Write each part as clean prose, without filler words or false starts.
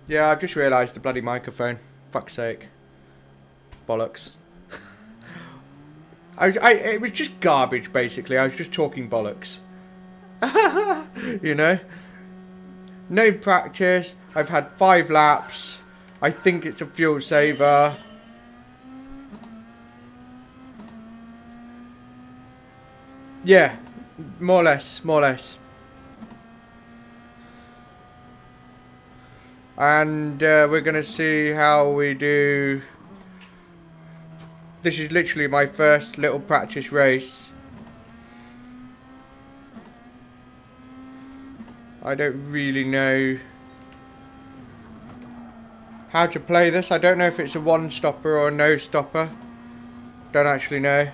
Yeah, I've just realised the bloody microphone. Fuck's sake. Bollocks. It was just garbage, basically. I was just talking bollocks. You know? No practice. I've had 5 laps. I think it's a fuel saver. Yeah, more or less. And we're going to see how we do. This is literally my first little practice race. I don't really know how to play this. I don't know if it's a one stopper or a no stopper. Don't actually know.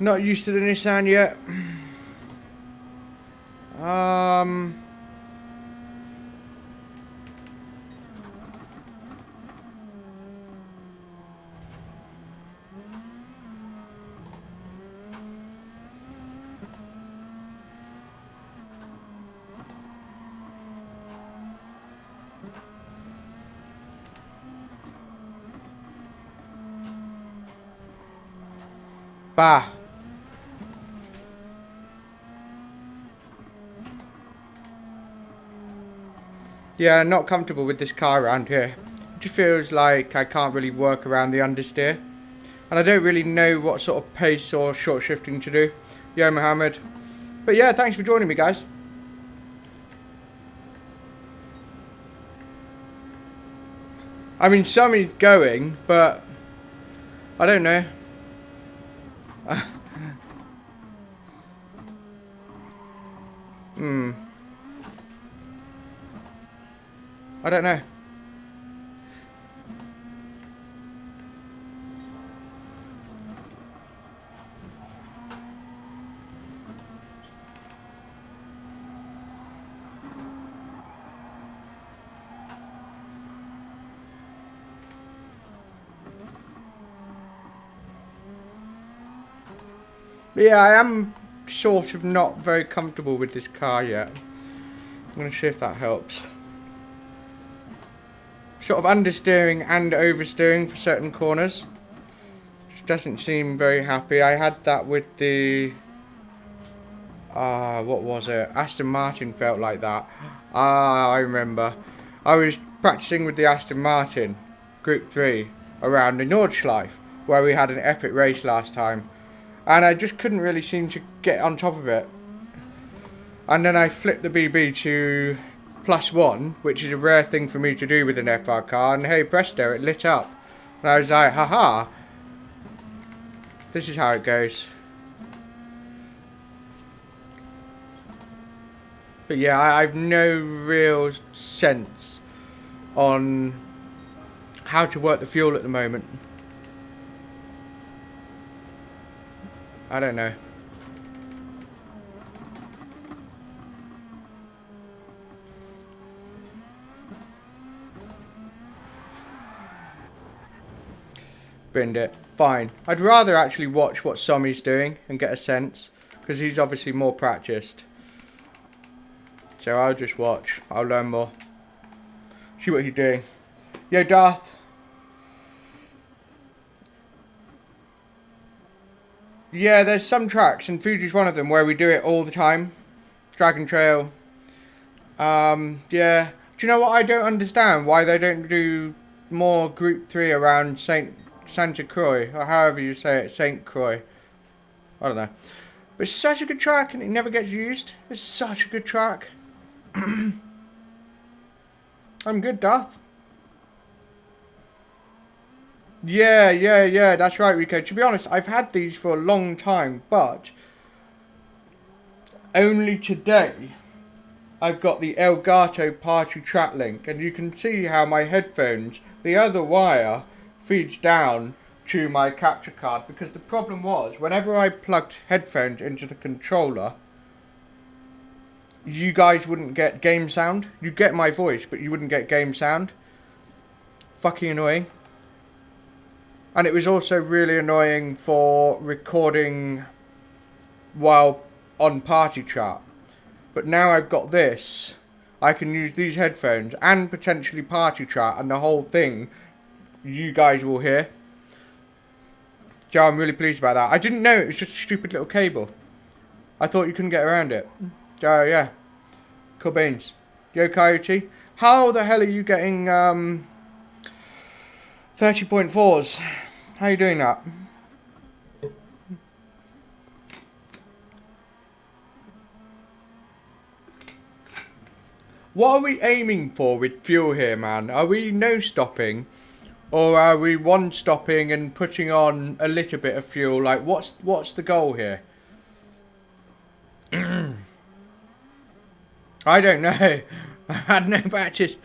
Not used to the Nissan yet. Bah. Yeah, not comfortable with this car around here. It just feels like I can't really work around the understeer. And I don't really know what sort of pace or short shifting to do. Yeah, Mohammed. But yeah, thanks for joining me, guys. I mean, Summy's going, but I don't know. I don't know. But yeah, I am sort of not very comfortable with this car yet. I'm going to see if that helps. Sort of understeering and oversteering for certain corners. Just doesn't seem very happy. I had that with the... what was it? Aston Martin felt like that. I remember. I was practicing with the Aston Martin Group 3 around the Nordschleife, where we had an epic race last time. And I just couldn't really seem to get on top of it. And then I flipped the BB to +1, which is a rare thing for me to do with an FR car. And hey presto, it lit up. And I was like, haha. This is how it goes. But yeah, I've no real sense on how to work the fuel at the moment. I don't know. Binned it. Fine. I'd rather actually watch what Sommy's doing and get a sense, because he's obviously more practiced. So I'll just watch. I'll learn more. See what he's doing. Yo, Darth. Yeah, there's some tracks, and Fuji's one of them, where we do it all the time. Dragon Trail. Yeah. Do you know what I don't understand? Why they don't do more Group 3 around Santa Croix, or however you say it, St. Croix. I don't know. But it's such a good track, and it never gets used. It's such a good track. I'm good, Darth. Yeah, that's right, Rico. To be honest, I've had these for a long time, but only today I've got the Elgato Party Track Link, and you can see how my headphones, the other wire, feeds down to my capture card, because the problem was, whenever I plugged headphones into the controller, you guys wouldn't get game sound. You'd get my voice, but you wouldn't get game sound. Fucking annoying. And it was also really annoying for recording while on party chat. But now I've got this, I can use these headphones and potentially party chat, and the whole thing you guys will hear. So I'm really pleased about that. I didn't know it was just a stupid little cable. I thought you couldn't get around it. So yeah, cool beans. Yo Coyote, how the hell are you getting 30.4s? How are you doing that? What are we aiming for with fuel here, man? Are we no stopping? Or are we one stopping and putting on a little bit of fuel? Like, what's the goal here? I don't know. I had no batches.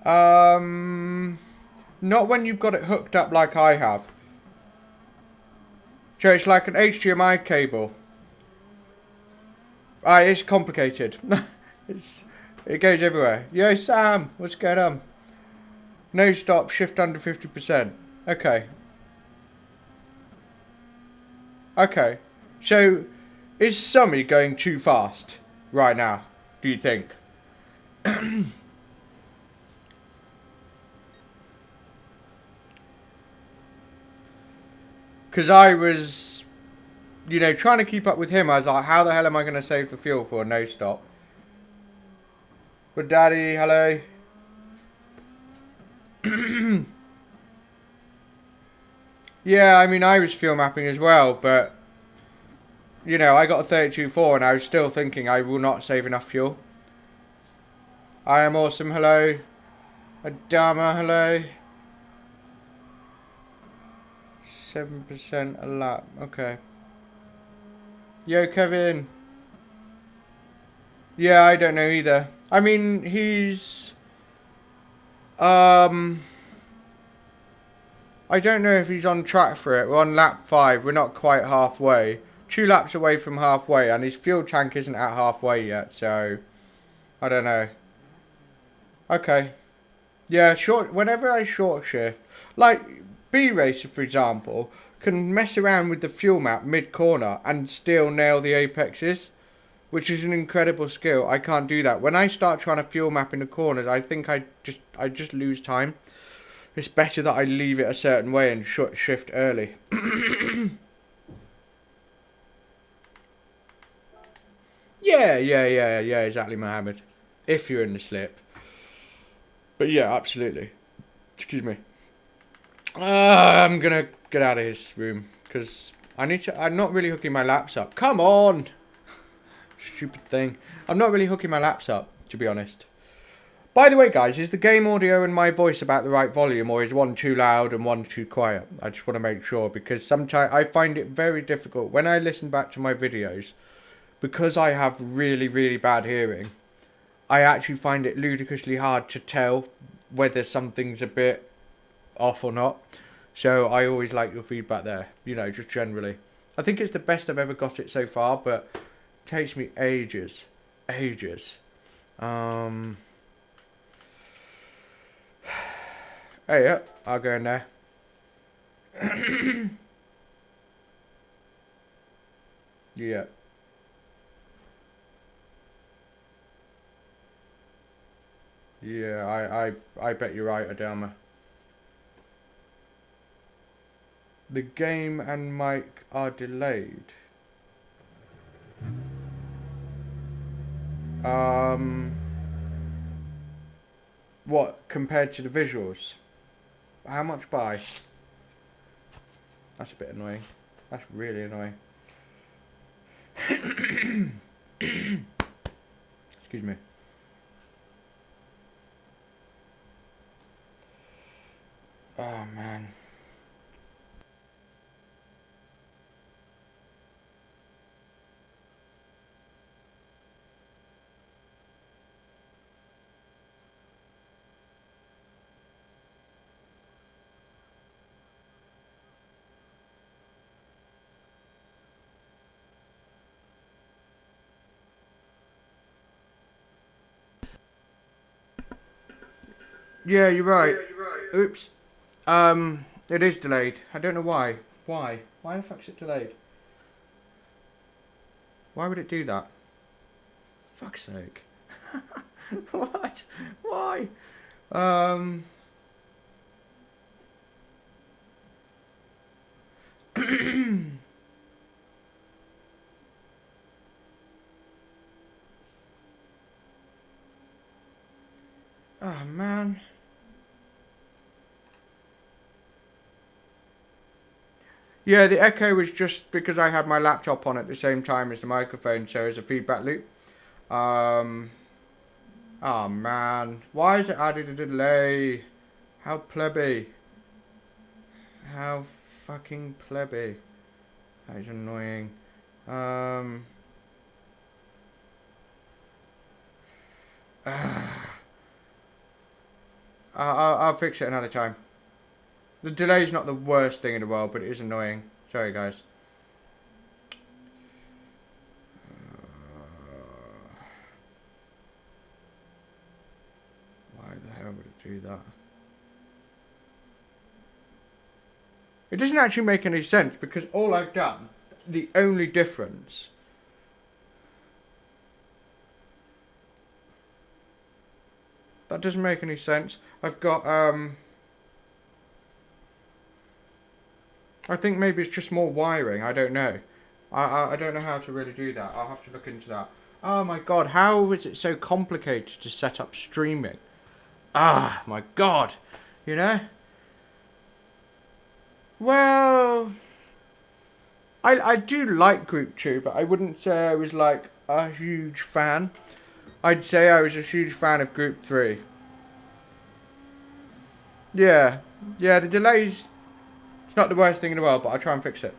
Not when you've got it hooked up like I have. So it's like an HDMI cable. It's complicated. It goes everywhere. Yo Sam, what's going on? No stop, shift under 50%. Okay. Okay. So, is Summy going too fast right now, do you think? Because I was, you know, trying to keep up with him. I was like, how the hell am I going to save the fuel for a no stop? But Daddy, hello. Yeah, I mean, I was fuel mapping as well, but, you know, I got a 32.4 and I was still thinking I will not save enough fuel. I am awesome, hello. Adama, hello. 7% a lap, okay. Yo, Kevin. Yeah, I don't know either. I mean, he's... I don't know if he's on track for it. We're on lap 5. We're not quite halfway. 2 laps away from halfway, and his fuel tank isn't at halfway yet, so... I don't know. Okay. Yeah, whenever I short shift... Like, B-Racer, for example, can mess around with the fuel map mid-corner and still nail the apexes, which is an incredible skill. I can't do that. When I start trying to fuel map in the corners, I think I just lose time. It's better that I leave it a certain way and shift early. Yeah, exactly, Mohammed. If you're in the slip. But yeah, absolutely. Excuse me. I'm gonna get out of his room because I'm not really hooking my laps up. Come on! Stupid thing. I'm not really hooking my laps up, to be honest. By the way, guys, is the game audio and my voice about the right volume, or is one too loud and one too quiet? I just want to make sure, because sometimes I find it very difficult when I listen back to my videos, because I have really, really bad hearing. I actually find it ludicrously hard to tell whether something's a bit off or not. So I always like your feedback there, you know, just generally. I think it's the best I've ever got it so far, but it takes me ages. Hey, yeah, I'll go in there. Yeah. Yeah, I bet you're right, Adama. The game and mic are delayed. What, compared to the visuals? How much by? That's a bit annoying. That's really annoying. Excuse me. Oh man. Yeah, you're right. Oops. It is delayed. I don't know why. Why? Why the fuck's it delayed? Why would it do that? Fuck's sake. What? Why? Oh man. Yeah, the echo was just because I had my laptop on at the same time as the microphone, so it's a feedback loop. Oh man, why is it added a delay? How plebby. How fucking plebby. That is annoying. I'll fix it another time. The delay's not the worst thing in the world, but it is annoying. Sorry, guys. Why the hell would it do that? It doesn't actually make any sense because all I've done, the only difference that doesn't make any sense. I've got I think maybe it's just more wiring. I don't know. I don't know how to really do that. I'll have to look into that. Oh my god, how is it so complicated to set up streaming? Ah, my god. You know? Well, I do like Group 2, but I wouldn't say I was like a huge fan. I'd say I was a huge fan of Group 3. Yeah, the delays, it's not the worst thing in the world, but I'll try and fix it.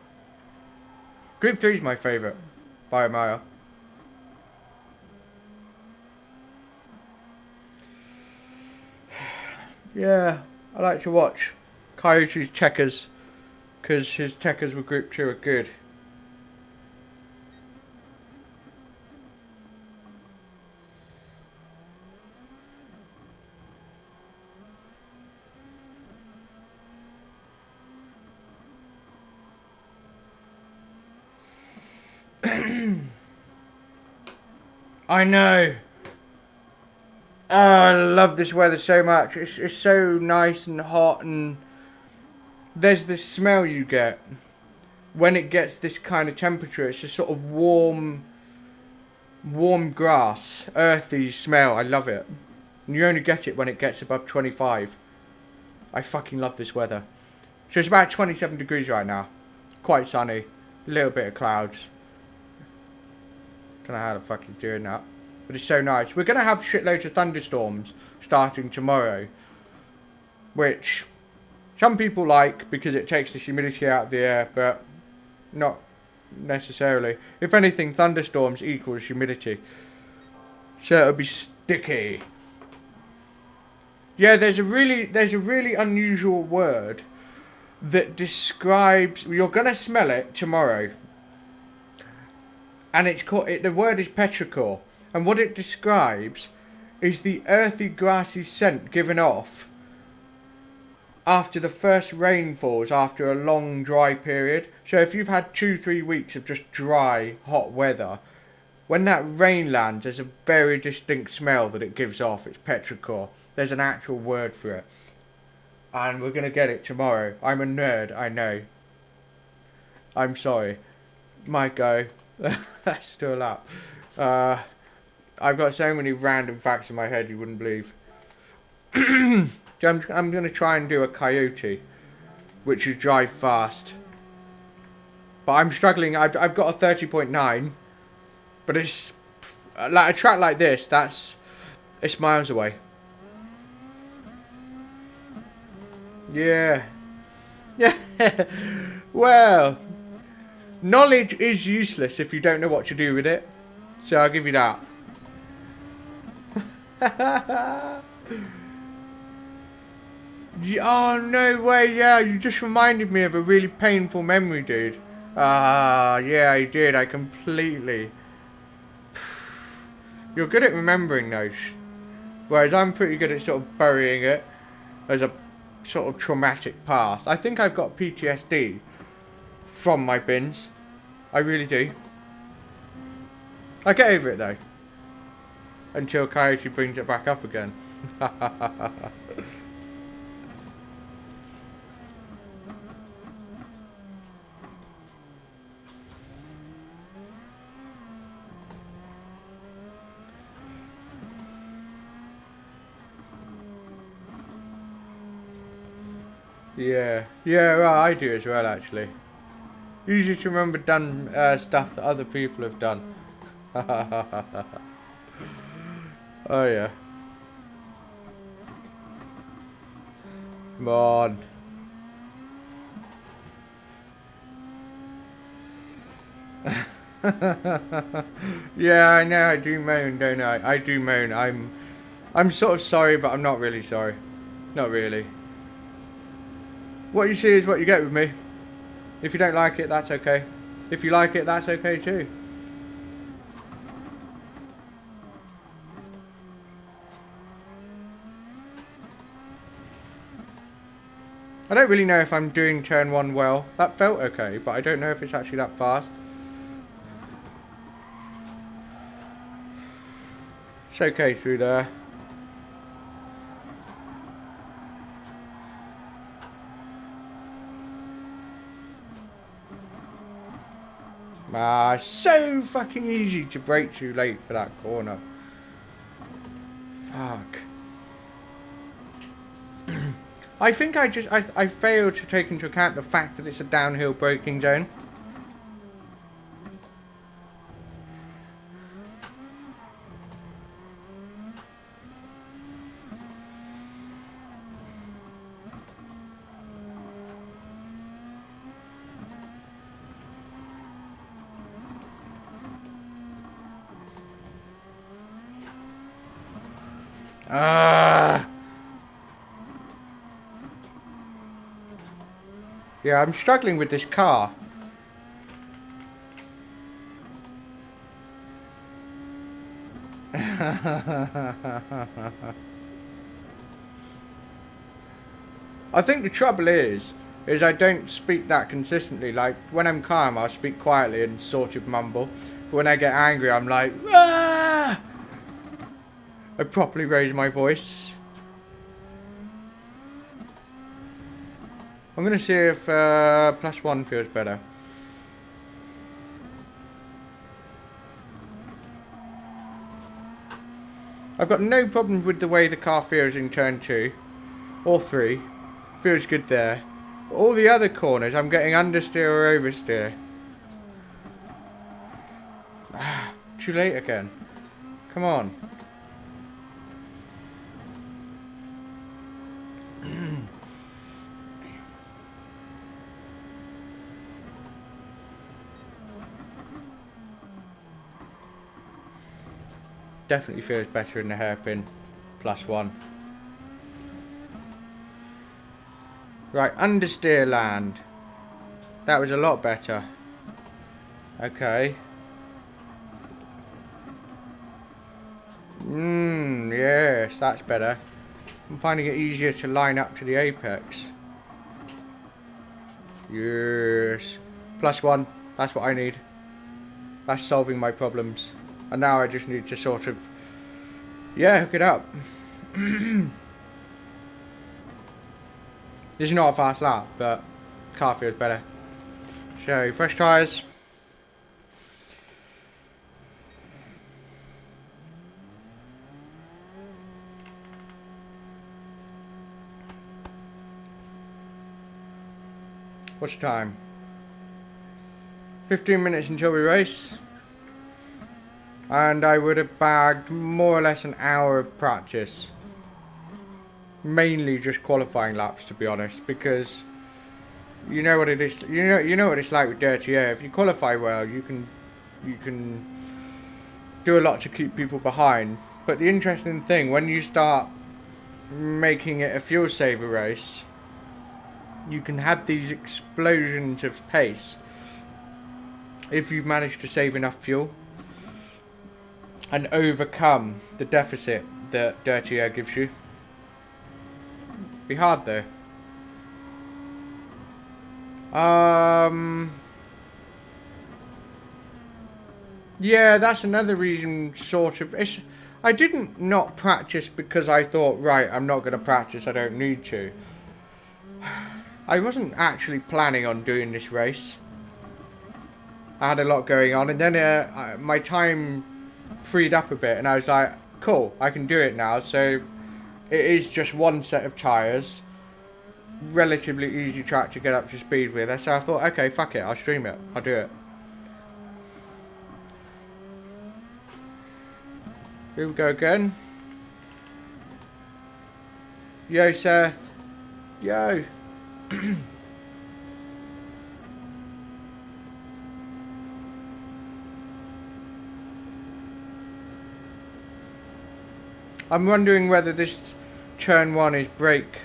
Group 3 is my favourite, by a mile. Yeah, I like to watch Coyote's checkers, because his checkers with Group 2 are good. I know. Oh, I love this weather so much. It's so nice and hot, and there's this smell you get when it gets this kind of temperature. It's just sort of warm grass, earthy smell. I love it. And you only get it when it gets above 25. I fucking love this weather. So it's about 27 degrees right now. Quite sunny. A little bit of clouds. Don't know how the fuck he's doing that. But it's so nice. We're going to have shitloads of thunderstorms starting tomorrow. Which some people like because it takes the humidity out of the air. But not necessarily. If anything, thunderstorms equals humidity. So it'll be sticky. Yeah, there's a really unusual word that describes... You're going to smell it tomorrow. And it's called... the word is petrichor. And what it describes is the earthy, grassy scent given off after the first rainfalls after a long, dry period. So if you've had 2-3 weeks of just dry, hot weather, when that rain lands, there's a very distinct smell that it gives off. It's petrichor. There's an actual word for it. And we're going to get it tomorrow. I'm a nerd, I know. I'm sorry. Might go. That's still up. I've got so many random facts in my head you wouldn't believe. I'm going to try and do a coyote, which is drive fast. But I'm struggling. I've got a 30.9, but it's like a track like this. It's miles away. Yeah. Yeah. Well, knowledge is useless if you don't know what to do with it. So I'll give you that. Oh, no way, yeah, you just reminded me of a really painful memory, dude. Yeah, I did, I completely... You're good at remembering those. Whereas I'm pretty good at sort of burying it. as a sort of traumatic past. I think I've got PTSD from my bins. I really do. I get over it though. Until Coyote brings it back up again. Yeah, well, I do as well actually. Usually to remember done stuff that other people have done. Oh yeah. Come on. Yeah, I know, I do moan, don't I? I do moan. I'm sort of sorry, but I'm not really sorry. Not really. What you see is what you get with me. If you don't like it, that's okay. If you like it, that's okay too. I don't really know if I'm doing turn 1 well. That felt okay, but I don't know if it's actually that fast. It's okay through there. Ah, so fucking easy to brake too late for that corner. Fuck. I think I failed to take into account the fact that it's a downhill braking zone. Yeah, I'm struggling with this car. I think the trouble is I don't speak that consistently. Like, when I'm calm, I'll speak quietly and sort of mumble. But when I get angry, I'm like, ah! I properly raise my voice. I'm going to see if +1 feels better. I've got no problem with the way the car feels in turn 2 or 3. Feels good there. But all the other corners, I'm getting understeer or oversteer. Too late again. Come on. Definitely feels better in the hairpin +1. Right, understeer land. That was a lot better. Okay. Yes, that's better. I'm finding it easier to line up to the apex. Yes. +1, that's what I need. That's solving my problems. And now I just need to sort of, yeah, hook it up. This is not a fast lap, but car feels better. So, fresh tyres. What's the time? 15 minutes until we race. And I would have bagged more or less an hour of practice. Mainly just qualifying laps, to be honest, because you know what it is. You know what it's like with dirty air. If you qualify well, you can do a lot to keep people behind. But the interesting thing, when you start making it a fuel saver race, you can have these explosions of pace if you've managed to save enough fuel and overcome the deficit that dirty air gives you. Be hard though. Yeah, that's another reason, sort of. I didn't not practice because I thought, right, I'm not going to practice, I don't need to. I wasn't actually planning on doing this race. I had a lot going on, and then my time freed up a bit, and I was like, cool, I can do it now. So it is just one set of tyres, relatively easy track to get up to speed with. So I thought, okay, fuck it, I'll stream it, I'll do it. Here we go again. Yo, Seth. Yo. I'm wondering whether this turn 1 is brake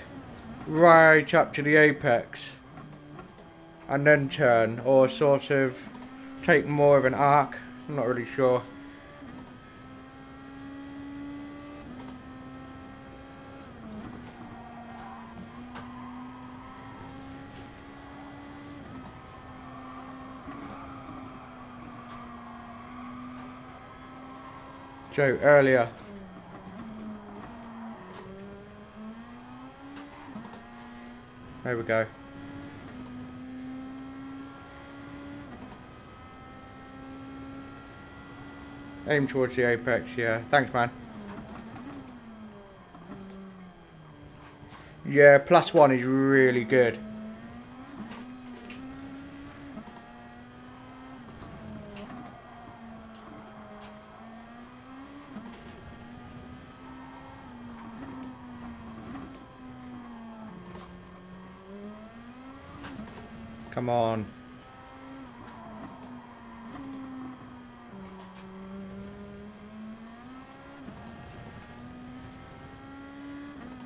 right up to the apex and then turn, or sort of take more of an arc. I'm not really sure. Joe, earlier. There we go. Aim towards the apex, yeah. Thanks, man. Yeah, +1 is really good. Come on.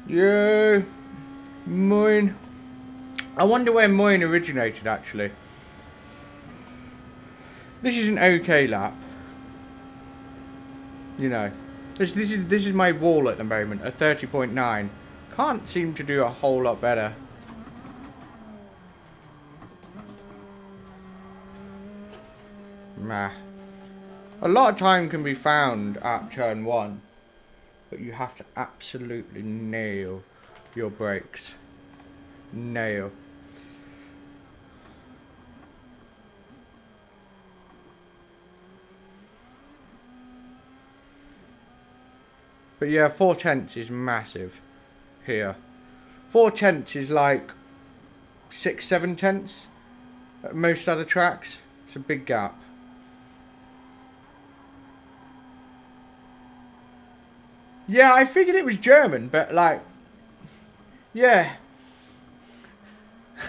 Yeah. Mine. I wonder where mine originated, actually. This is an okay lap. You know. This is my wall at the moment, a 30.9. Can't seem to do a whole lot better. Meh. A lot of time can be found at turn 1, but you have to absolutely nail your brakes. Nail. But yeah, 4/10 is massive here. 4/10 is like 6-7 at most other tracks. It's a big gap. Yeah, I figured it was German, but like, yeah.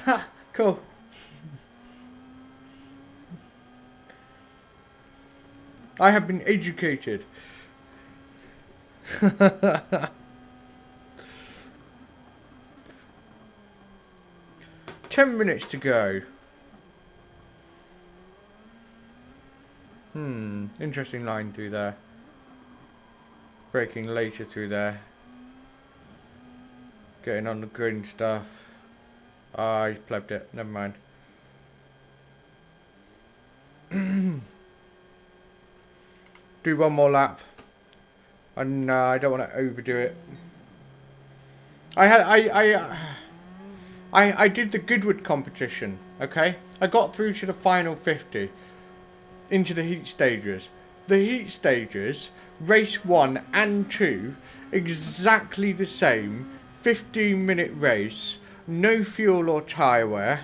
Ha, cool. I have been educated. 10 minutes to go. Interesting line through there. Braking later through there. Getting on the green stuff. Ah, he's plebbed it. Never mind. Do one more lap. And I don't want to overdo it. I did the Goodwood competition, okay? I got through to the final 50 into the heat stages. The heat stages, race 1 and 2, exactly the same, 15-minute race, no fuel or tyre wear,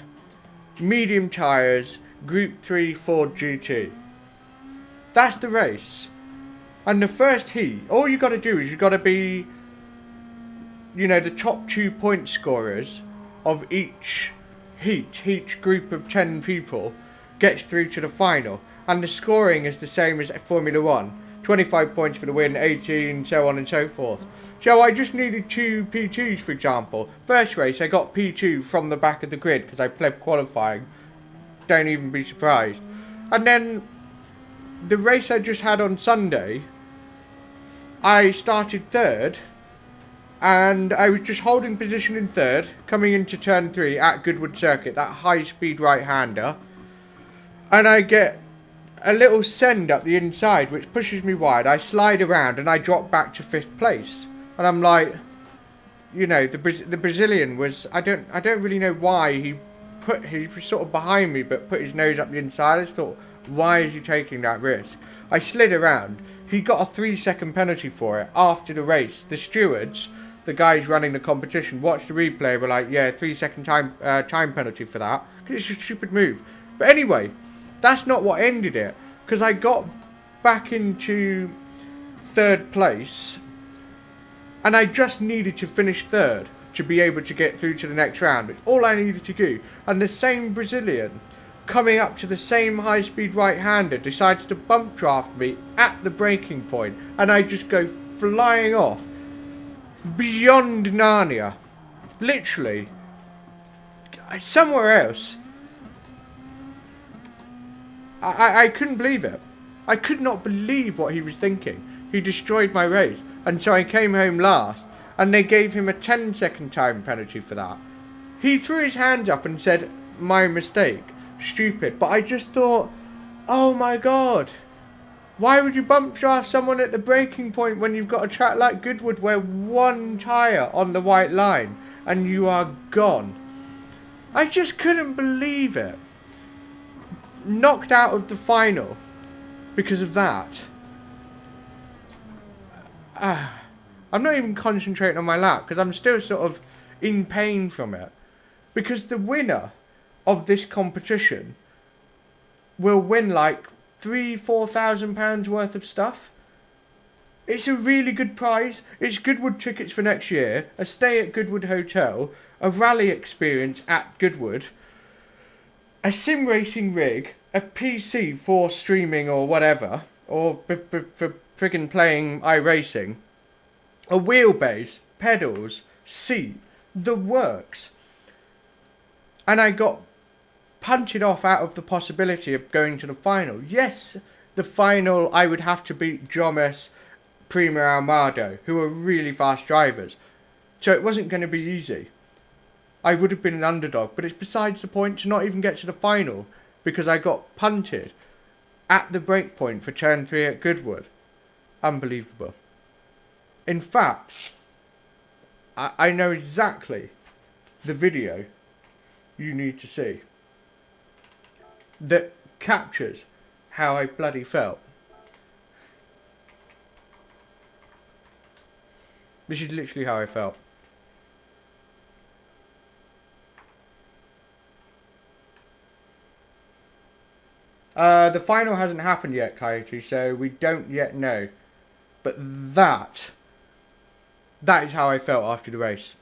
medium tyres, Group 3 Ford GT. That's the race. And the first heat, all you got to do is you got to be, you know, the top 2 point scorers of each heat, each group of 10 people gets through to the final. And the scoring is the same as Formula 1. 25 points for the win, 18, so on and so forth. So I just needed 2 P2s, for example. First race, I got P2 from the back of the grid because I pleb qualifying. Don't even be surprised. And then the race I just had on Sunday, I started 3rd and I was just holding position in third, coming into turn 3 at Goodwood Circuit, that high-speed right-hander, and I get a little send up the inside, which pushes me wide. I slide around, and I drop back to 5th place, and I'm like, you know, the Brazilian was, I don't really know why he was sort of behind me, but put his nose up the inside. I just thought, why is he taking that risk? I slid around. He got a 3-second penalty for it after the race. The stewards, the guys running the competition, watched the replay, were like, yeah, 3-second time penalty for that, because it's a stupid move. But anyway, that's not what ended it, because I got back into 3rd place, and I just needed to finish 3rd to be able to get through to the next round. It's all I needed to do. And the same Brazilian, coming up to the same high-speed right-hander, decides to bump draft me at the braking point, and I just go flying off beyond Narnia, literally somewhere else. I couldn't believe it. I could not believe what he was thinking. He destroyed my race, and so I came home last, and they gave him a 10-second time penalty for that. He threw his hands up and said, my mistake, stupid. But I just thought, oh my god, why would you bump draft someone at the braking point when you've got a track like Goodwood where one tyre on the white line and you are gone? I just couldn't believe it. Knocked out of the final because of that. I'm not even concentrating on my lap because I'm still sort of in pain from it. Because the winner of this competition will win like £3,000-4,000 worth of stuff. It's a really good prize. It's Goodwood tickets for next year, a stay at Goodwood Hotel, a rally experience at Goodwood, a sim racing rig, a PC for streaming or whatever, or for friggin' playing iRacing, a wheelbase, pedals, seat, the works. And I got punted off out of the possibility of going to the final. Yes, the final I would have to beat Jomes, Prima Armado, who are really fast drivers. So it wasn't going to be easy. I would have been an underdog, but it's besides the point to not even get to the final because I got punted at the break point for turn 3 at Goodwood. Unbelievable. In fact, I know exactly the video you need to see that captures how I bloody felt. This is literally how I felt. The final hasn't happened yet, Coyote, so we don't yet know. But that is how I felt after the race.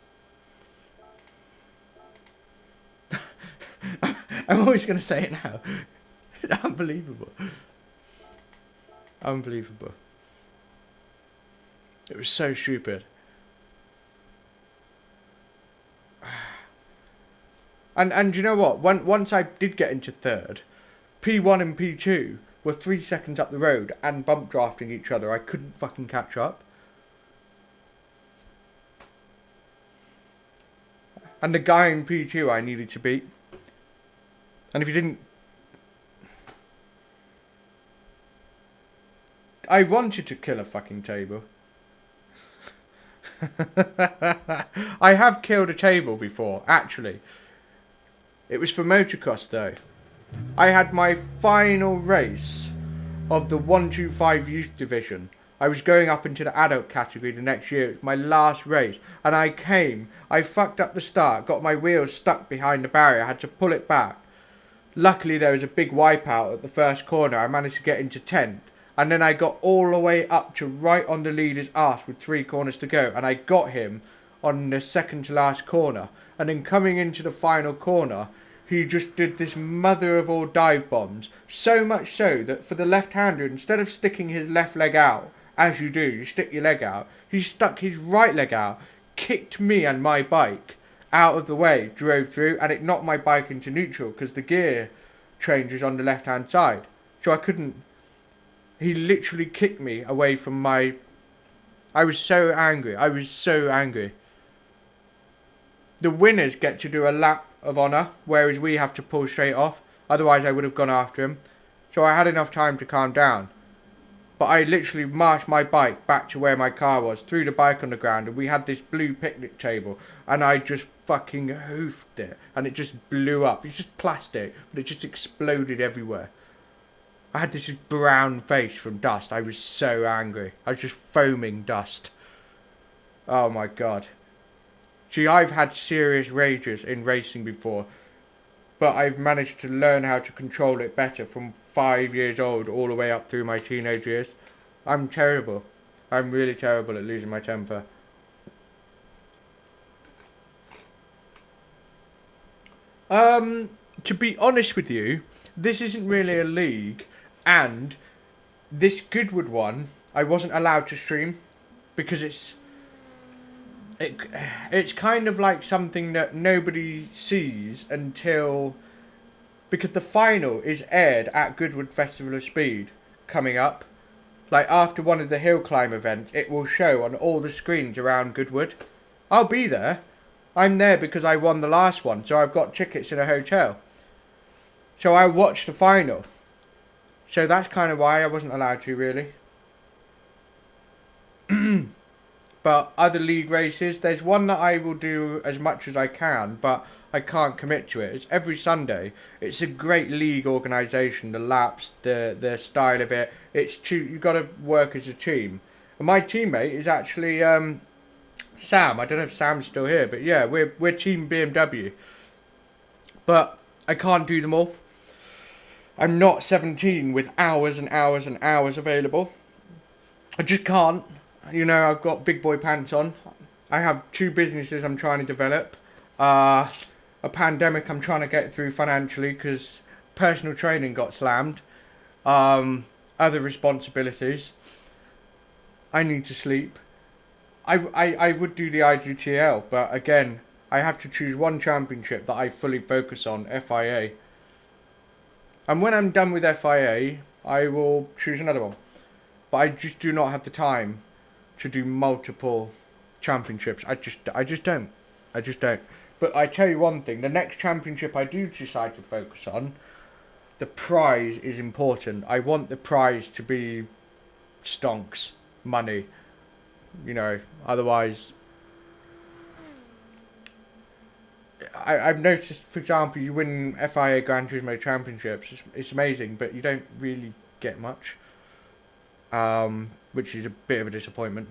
I'm always going to say it now. Unbelievable. Unbelievable. It was so stupid. And you know what? Once I did get into 3rd, P1 and P2 were 3 seconds up the road and bump drafting each other. I couldn't fucking catch up. And the guy in P2 I needed to beat. And if you didn't... I wanted to kill a fucking table. I have killed a table before, actually. It was for motocross though. I had my final race of the 125 youth division. I was going up into the adult category the next year. It was my last race. And I fucked up the start, got my wheels stuck behind the barrier, I had to pull it back. Luckily there was a big wipeout at the first corner. I managed to get into 10th. And then I got all the way up to right on the leader's arse with 3 corners to go. And I got him on the second to last corner. And then coming into the final corner, he just did this mother of all dive bombs. So much so that for the left-hander, instead of sticking his left leg out, as you do, you stick your leg out, he stuck his right leg out, kicked me and my bike out of the way, drove through, and it knocked my bike into neutral because the gear change is on the left-hand side. So I couldn't... He literally kicked me away from my I was so angry. I was so angry. The winners get to do a lap of honour, whereas we have to pull straight off. Otherwise, I would have gone after him. So I had enough time to calm down. But I literally marched my bike back to where my car was, threw the bike on the ground, and we had this blue picnic table, and I just fucking hoofed it, and it just blew up. It's just plastic, but it just exploded everywhere. I had this brown face from dust. I was so angry. I was just foaming dust. Oh my god. See, I've had serious rages in racing before, but I've managed to learn how to control it better from 5 years old all the way up through my teenage years. I'm terrible. I'm really terrible at losing my temper. To be honest with you, this isn't really a league, and this Goodwood one, I wasn't allowed to stream because it's kind of like something that nobody sees until, because the final is aired at Goodwood Festival of Speed coming up. Like after one of the hill climb events, it will show on all the screens around Goodwood. I'll be there. I'm there because I won the last one, so I've got tickets in a hotel. So I watched the final. So that's kind of why I wasn't allowed to, really. But other league races, there's one that I will do as much as I can, but I can't commit to it. It's every Sunday. It's a great league organisation. The laps, the style of it. You got to work as a team. And my teammate is actually Sam. I don't know if Sam's still here, but yeah, we're Team BMW. But I can't do them all. I'm not 17 with hours and hours and hours available. I just can't. You know, I've got big boy pants on. I have 2 businesses I'm trying to develop. A pandemic I'm trying to get through financially because personal training got slammed. Other responsibilities. I need to sleep. I would do the IGTL, but again, I have to choose one championship that I fully focus on, FIA. And when I'm done with FIA, I will choose another one. But I just do not have the time to do multiple championships. I just don't. But I tell you one thing, the next championship I do decide to focus on, the prize is important. I want the prize to be stonks, money. You know, otherwise, I've noticed, for example, you win FIA Gran Turismo Championships, it's amazing, but you don't really get much. Which is a bit of a disappointment.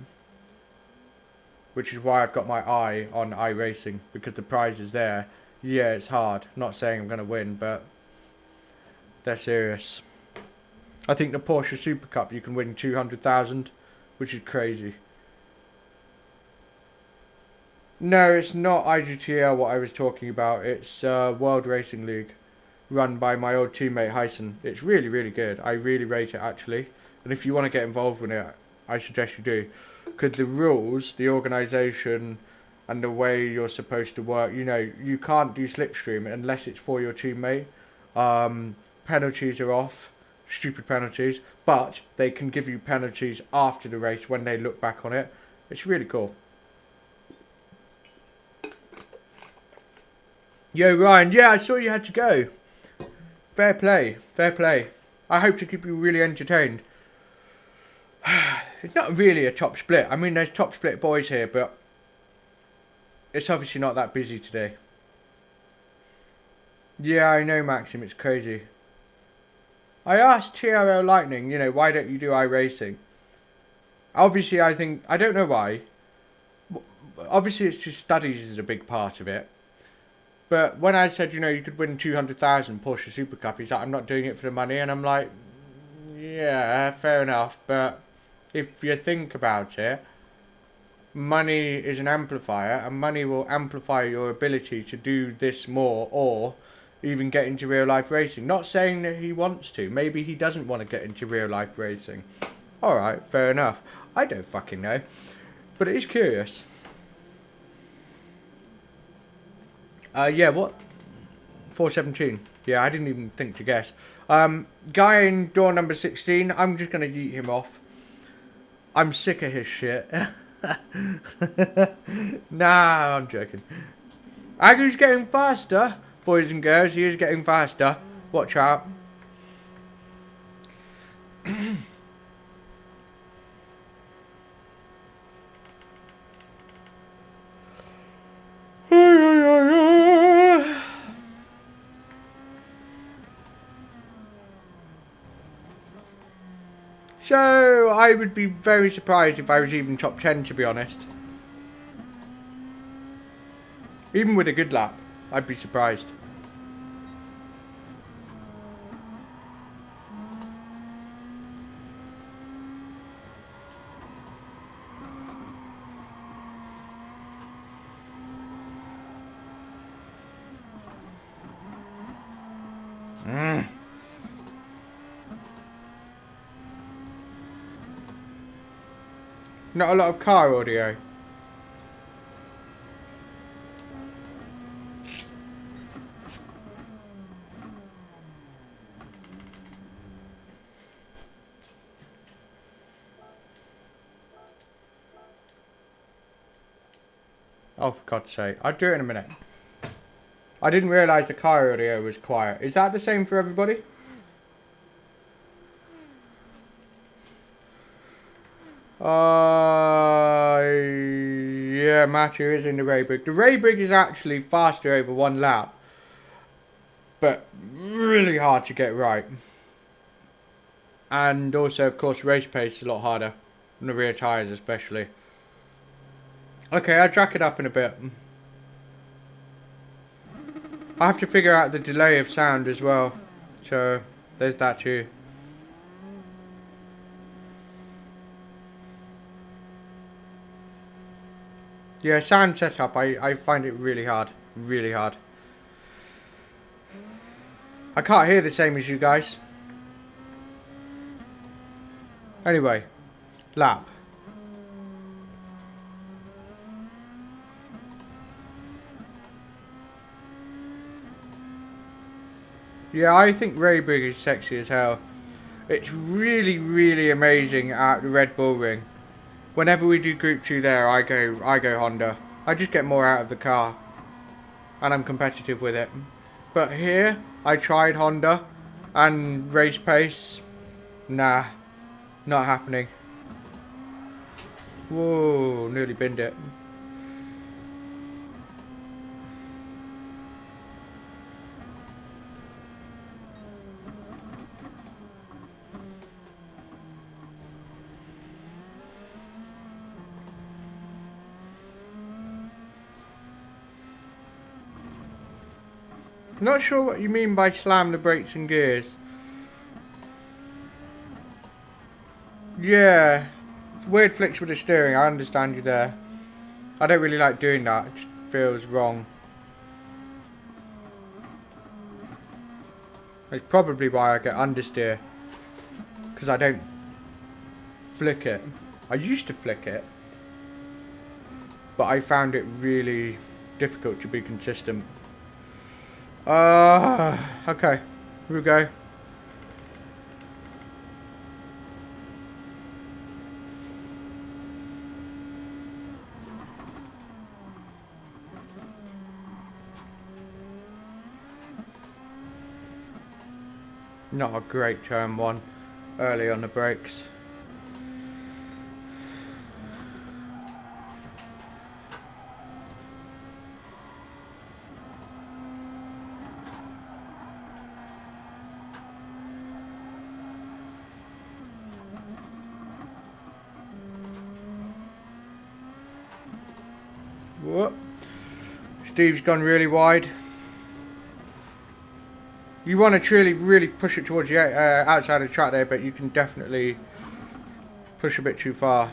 Which is why I've got my eye on iRacing, because the prize is there. Yeah, it's hard. Not saying I'm going to win, but they're serious. I think the Porsche Super Cup you can win 200,000, which is crazy. No, it's not IGTL what I was talking about. It's World Racing League, run by my old teammate Hyson. It's really, really good. I really rate it, actually. And if you want to get involved with it, I suggest you do. Because the rules, the organisation, and the way you're supposed to work, you know, you can't do slipstream unless it's for your teammate. Penalties are off, stupid penalties, but they can give you penalties after the race when they look back on it. It's really cool. Yo, Ryan, yeah, I saw you had to go. Fair play, fair play. I hope to keep you really entertained. It's not really a top split. I mean, there's top split boys here, but it's obviously not that busy today. Yeah, I know, Maxim, it's crazy. I asked TRL Lightning, you know, why don't you do iRacing? Obviously, I don't know why. Obviously, it's just studies is a big part of it. But when I said, you know, you could win 200,000 Porsche Super Cup, he's like, I'm not doing it for the money. And I'm like, yeah, fair enough. But if you think about it, money is an amplifier, and money will amplify your ability to do this more, or even get into real life racing. Not saying that he wants to. Maybe he doesn't want to get into real life racing. Alright, fair enough. I don't fucking know. But it is curious. Yeah, what? 417. Yeah, I didn't even think to guess. Guy in door number 16, I'm just going to yeet him off. I'm sick of his shit. Nah, I'm joking. Agu's getting faster, boys and girls. He is getting faster. Watch out. So, I would be very surprised if I was even top 10, to be honest. Even with a good lap, I'd be surprised. Not a lot of car audio. Oh, for God's sake. I'll do it in a minute. I didn't realise the car audio was quiet. Is that the same for everybody? Yeah, Matthew is in the Ray Brig. The Ray Brig is actually faster over one lap, but really hard to get right. And also, of course, race pace is a lot harder, on the rear tyres especially. Okay, I'll jack it up in a bit. I have to figure out the delay of sound as well, so there's that too. Yeah, sound setup, I find it really hard. Really hard. I can't hear the same as you guys. Anyway, lap. Yeah, I think Ray Brig is sexy as hell. It's really, really amazing at the Red Bull Ring. Whenever we do Group 2 there, I go Honda. I just get more out of the car. And I'm competitive with it. But here, I tried Honda. And race pace. Nah. Not happening. Whoa, nearly binned it. Not sure what you mean by slam the brakes and gears. Yeah, it's weird flicks with the steering, I understand you there. I don't really like doing that, it just feels wrong. It's probably why I get understeer. Because I don't flick it. I used to flick it. But I found it really difficult to be consistent. Okay, here we go. Not a great turn one, early on the brakes. Whoop. Steve's gone really wide. You want to truly really push it towards the outside of the track there, but you can definitely push a bit too far.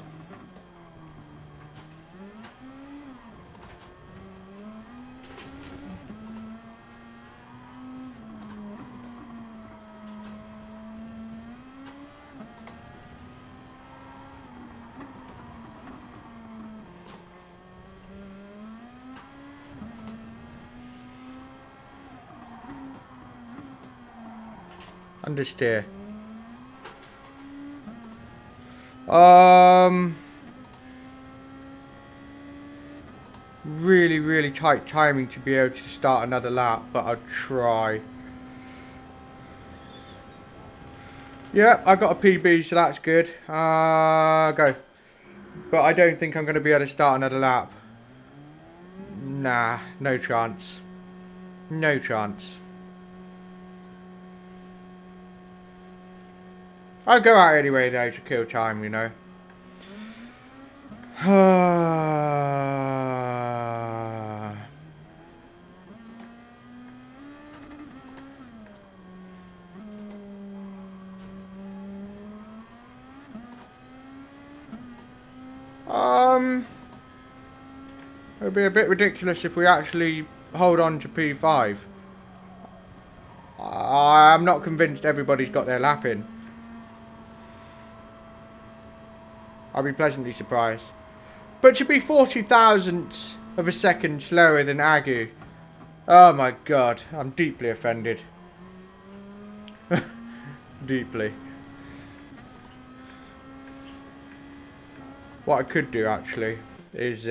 Understeer. Really, really tight timing to be able to start another lap, but I'll try. Yeah, I got a PB, so that's good. Go. But I don't think I'm going to be able to start another lap. Nah, no chance. No chance. I'll go out anyway though to kill time, you know. It'll be a bit ridiculous if we actually hold on to P5. I'm not convinced everybody's got their lap in. I'll be pleasantly surprised. But to be 40 thousandths of a second slower than Agu. Oh my god, I'm deeply offended. Deeply. What I could do actually is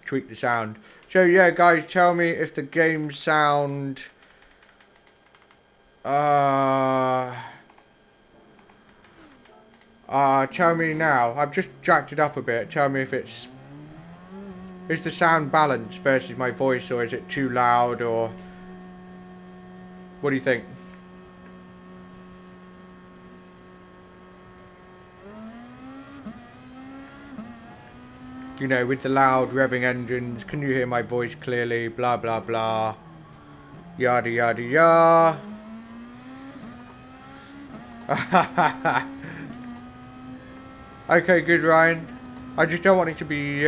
tweak the sound. So yeah guys, tell me if the game sound tell me now. I've just jacked it up a bit. Tell me if it's... Is the sound balanced versus my voice, or is it too loud, or... What do you think? You know, with the loud revving engines, can you hear my voice clearly? Blah, blah, blah. Yada, yada, yada. Okay, good, Ryan. I just don't want it to be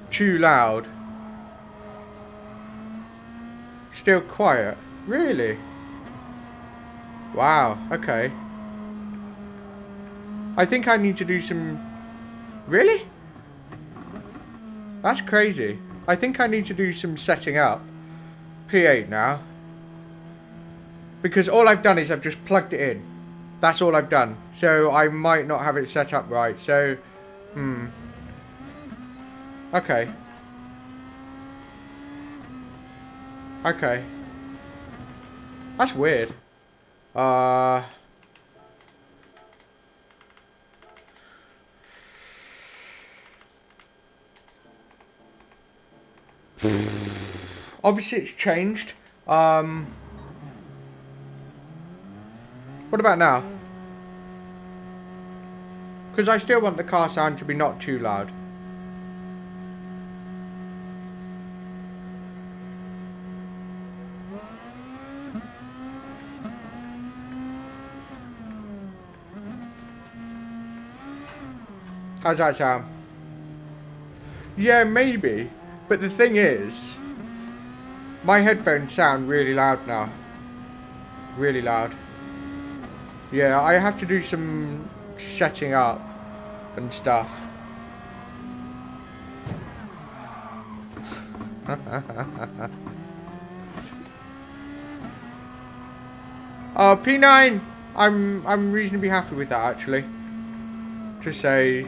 too loud. Still quiet? Really? Wow, okay. I think I need to do some... Really? That's crazy. I think I need to do some setting up. P8 now. Because all I've done is I've just plugged it in. That's all I've done. So I might not have it set up right. So, okay. Okay. That's weird. Obviously it's changed. What about now? Because I still want the car sound to be not too loud. How's that sound? Yeah, maybe. But the thing is, my headphones sound really loud now. Really loud. Yeah, I have to do some setting up and stuff. P9. I'm reasonably happy with that actually. To say,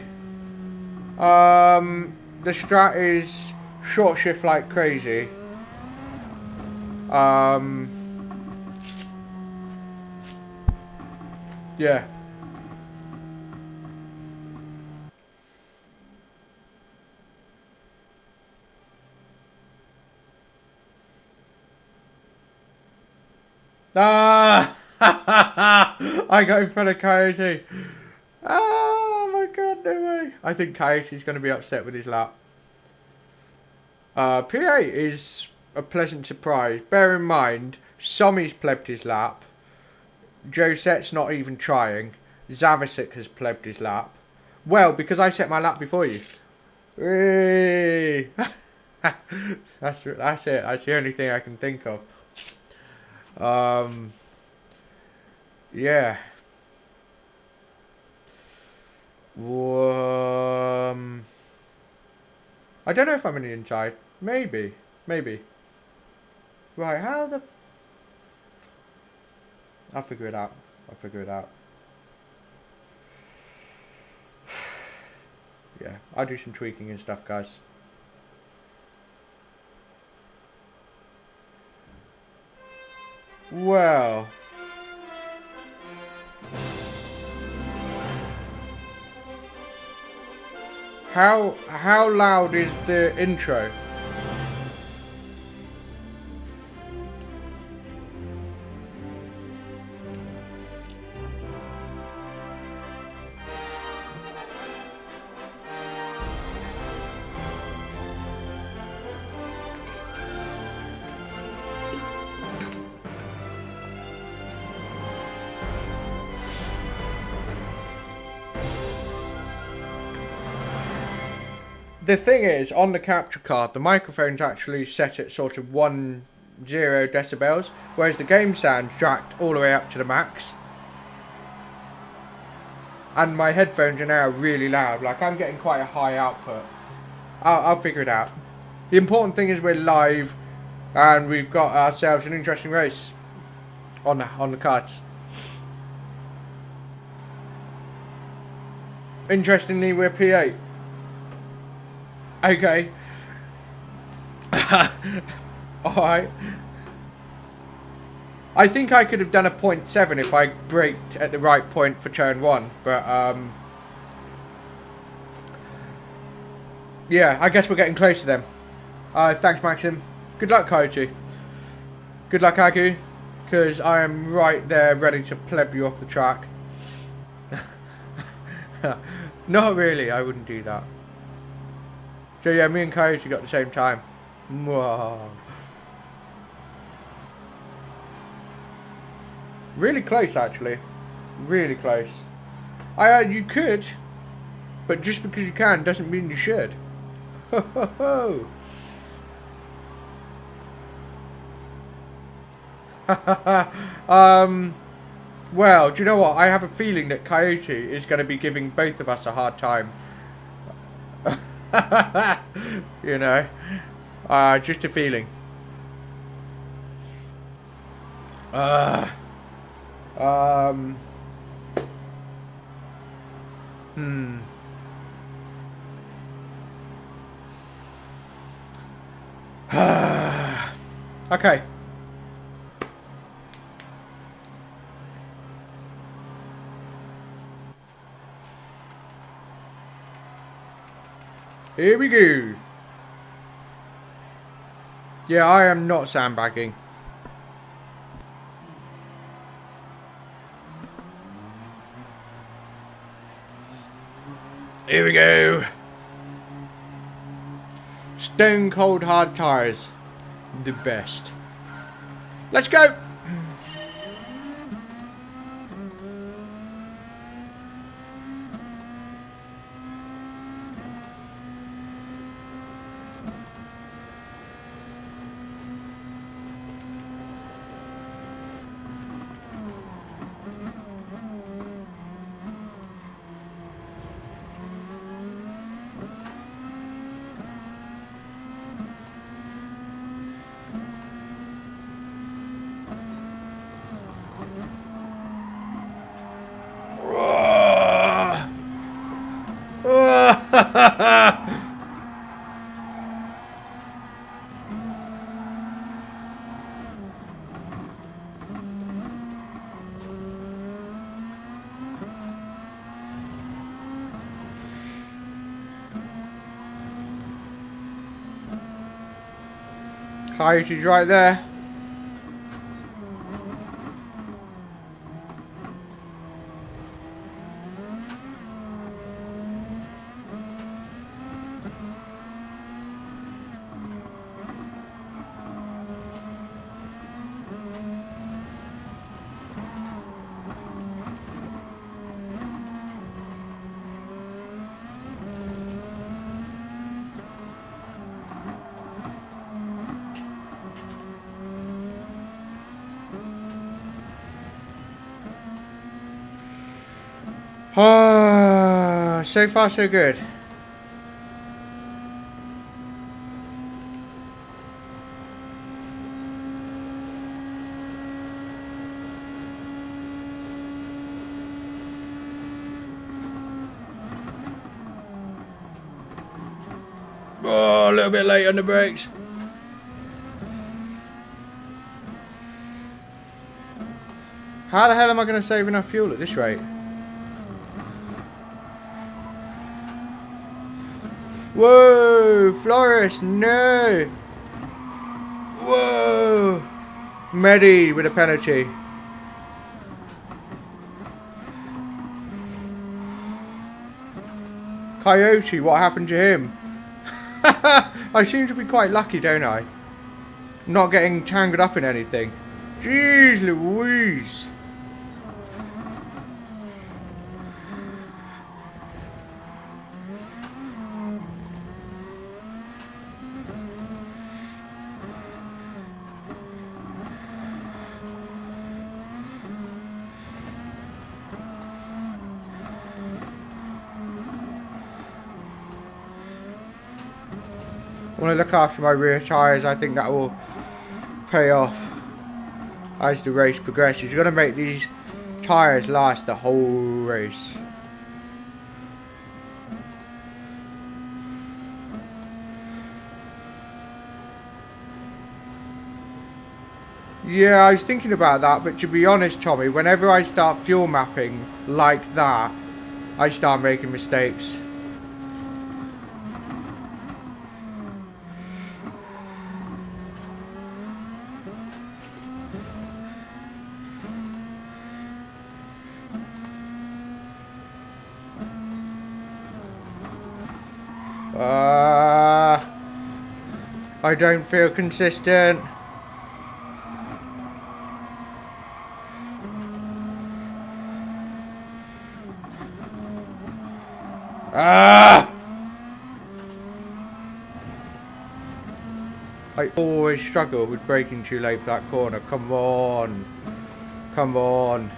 the strat is short shift like crazy. Yeah. Ah! I got in front of Coyote. Oh my god, no way. I think Coyote's going to be upset with his lap. P8 is a pleasant surprise. Bear in mind, Sommy's plebbed his lap. Josette's not even trying. Zavasik has plebbed his lap. Well, because I set my lap before you. Hey! That's it. That's the only thing I can think of. Yeah. I don't know if I'm in the inside. Maybe. Maybe. Right, how the... I'll figure it out. I'll figure it out. yeah, I'll do some tweaking and stuff, guys. Well, how loud is the intro? The thing is, on the capture card, the microphone's actually set at sort of 10 decibels, whereas the game sound's jacked all the way up to the max. And my headphones are now really loud, like I'm getting quite a high output. I'll figure it out. The important thing is we're live, and we've got ourselves an interesting race on the cards. Interestingly, we're P8. Okay. Alright. I think I could have done a 0.7 if I braked at the right point for turn 1, but yeah, I guess we're getting close to them. Thanks, Maxim. Good luck, Koji. Good luck, Agu, because I am right there ready to pleb you off the track. Not really, I wouldn't do that. So yeah, me and Coyote got the same time. Whoa. Really close, actually. Really close. You could, but just because you can doesn't mean you should. Ho ho ho. Well, do you know what? I have a feeling that Coyote is going to be giving both of us a hard time. You know, just a feeling. Okay. Here we go. Yeah, I am not sandbagging. Here we go. Stone cold hard tires. The best. Let's go. Coyote's right there. So far so good. Oh, a little bit late on the brakes. How the hell am I going to save enough fuel at this rate? Whoa, Flores, no. Whoa. Medi with a penalty. Coyote, what happened to him? I seem to be quite lucky, don't I? Not getting tangled up in anything. Jeez Louise. I want to look after my rear tyres. I think that will pay off as the race progresses. You've got to make these tyres last the whole race. Yeah, I was thinking about that, but to be honest, Tommy, whenever I start fuel mapping like that, I start making mistakes. I don't feel consistent. I always struggle with braking too late for that corner. Come on. Come on.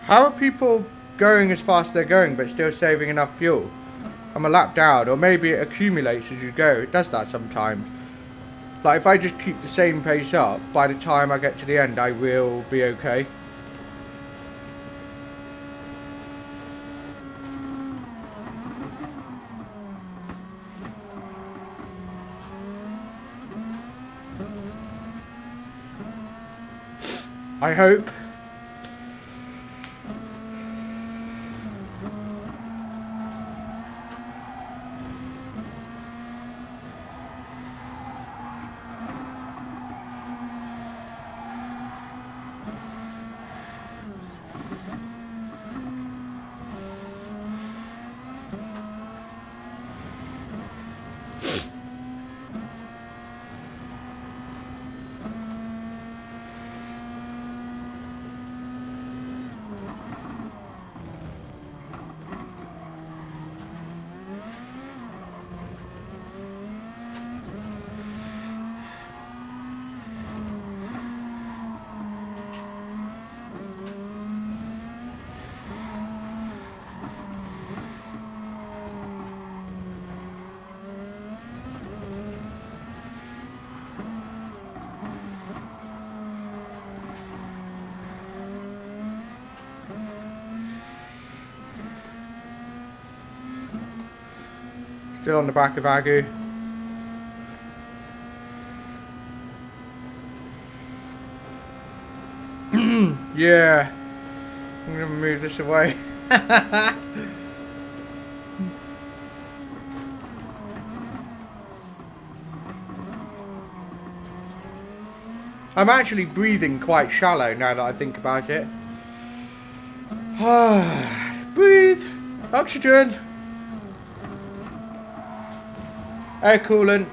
How are people going as fast as they're going but still saving enough fuel? I'm a lap down, or maybe it accumulates as you go. It does that sometimes. Like if I just keep the same pace up, by the time I get to the end I will be okay. I hope. Still on the back of Agu. Yeah. I'm going to move this away. I'm actually breathing quite shallow now that I think about it. Breathe. Oxygen. Air coolant.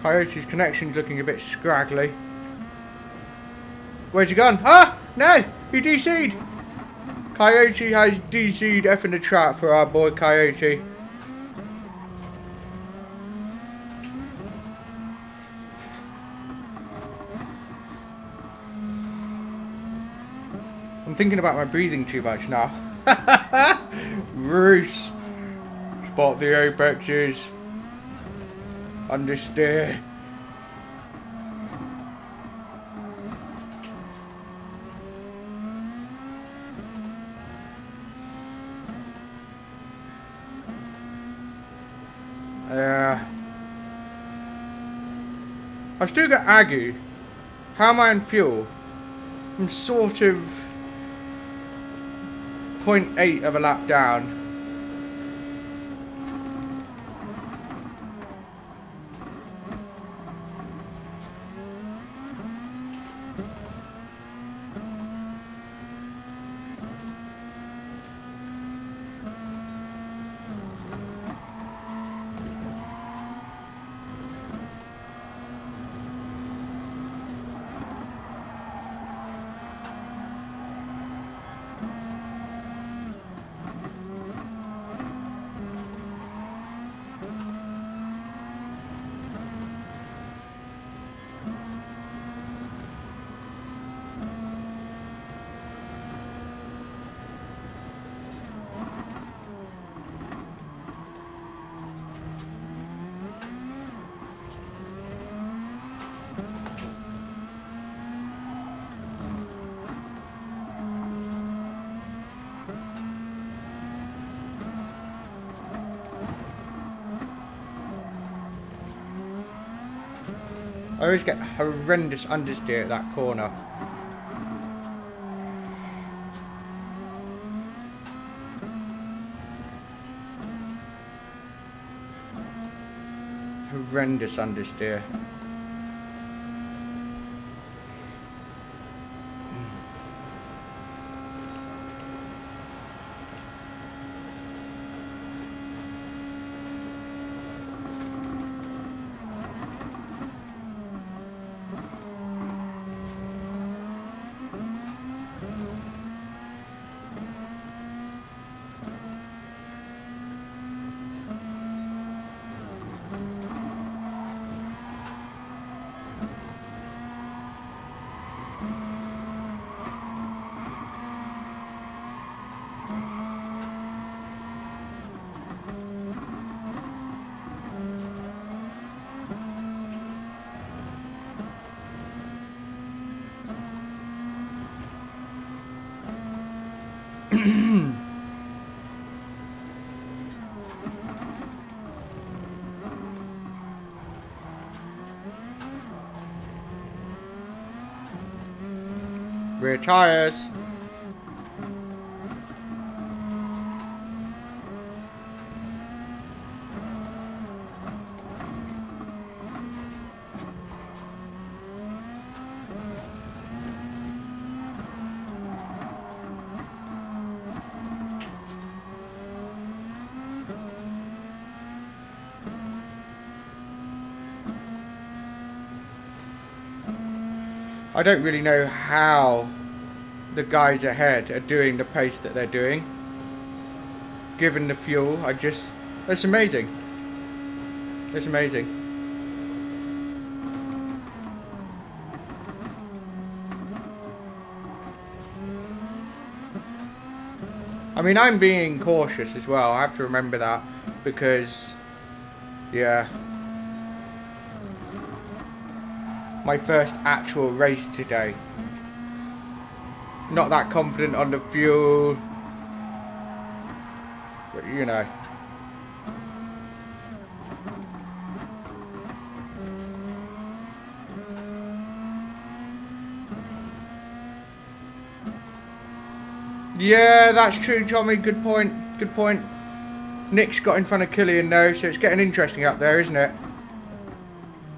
Coyote's connection's looking a bit scraggly. Where's he gone? Ah! No! He DC'd! Coyote has DC'd F in the trap for our boy Coyote. I'm thinking about my breathing too much now. Roos! Spot the apexes. Understeer. I've still got Agu. How am I on fuel? I'm sort of 0.8 of a lap down. I always get horrendous understeer at that corner. Horrendous understeer. Rear tires. I don't really know how the guys ahead are doing the pace that they're doing. Given the fuel, it's amazing. It's amazing. I mean, I'm being cautious as well. I have to remember that because, yeah. My first actual race today. Not that confident on the fuel, but you know. Yeah, that's true, Tommy. Good point. Good point. Nick's got in front of Killian though, so it's getting interesting up there, isn't it?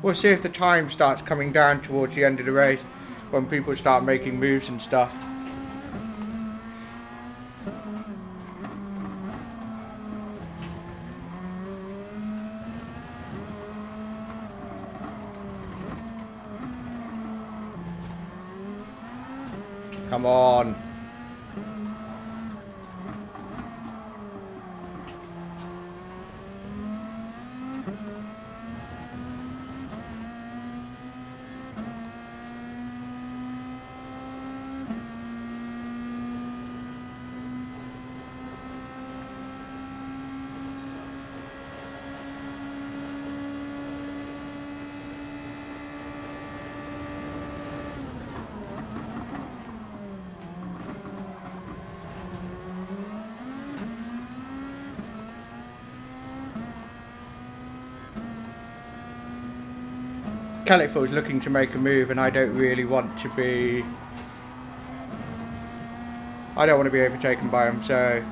We'll see if the time starts coming down towards the end of the race when people start making moves and stuff. Come on. Califor's looking to make a move, and I don't really want to be... I don't want to be overtaken by him, so...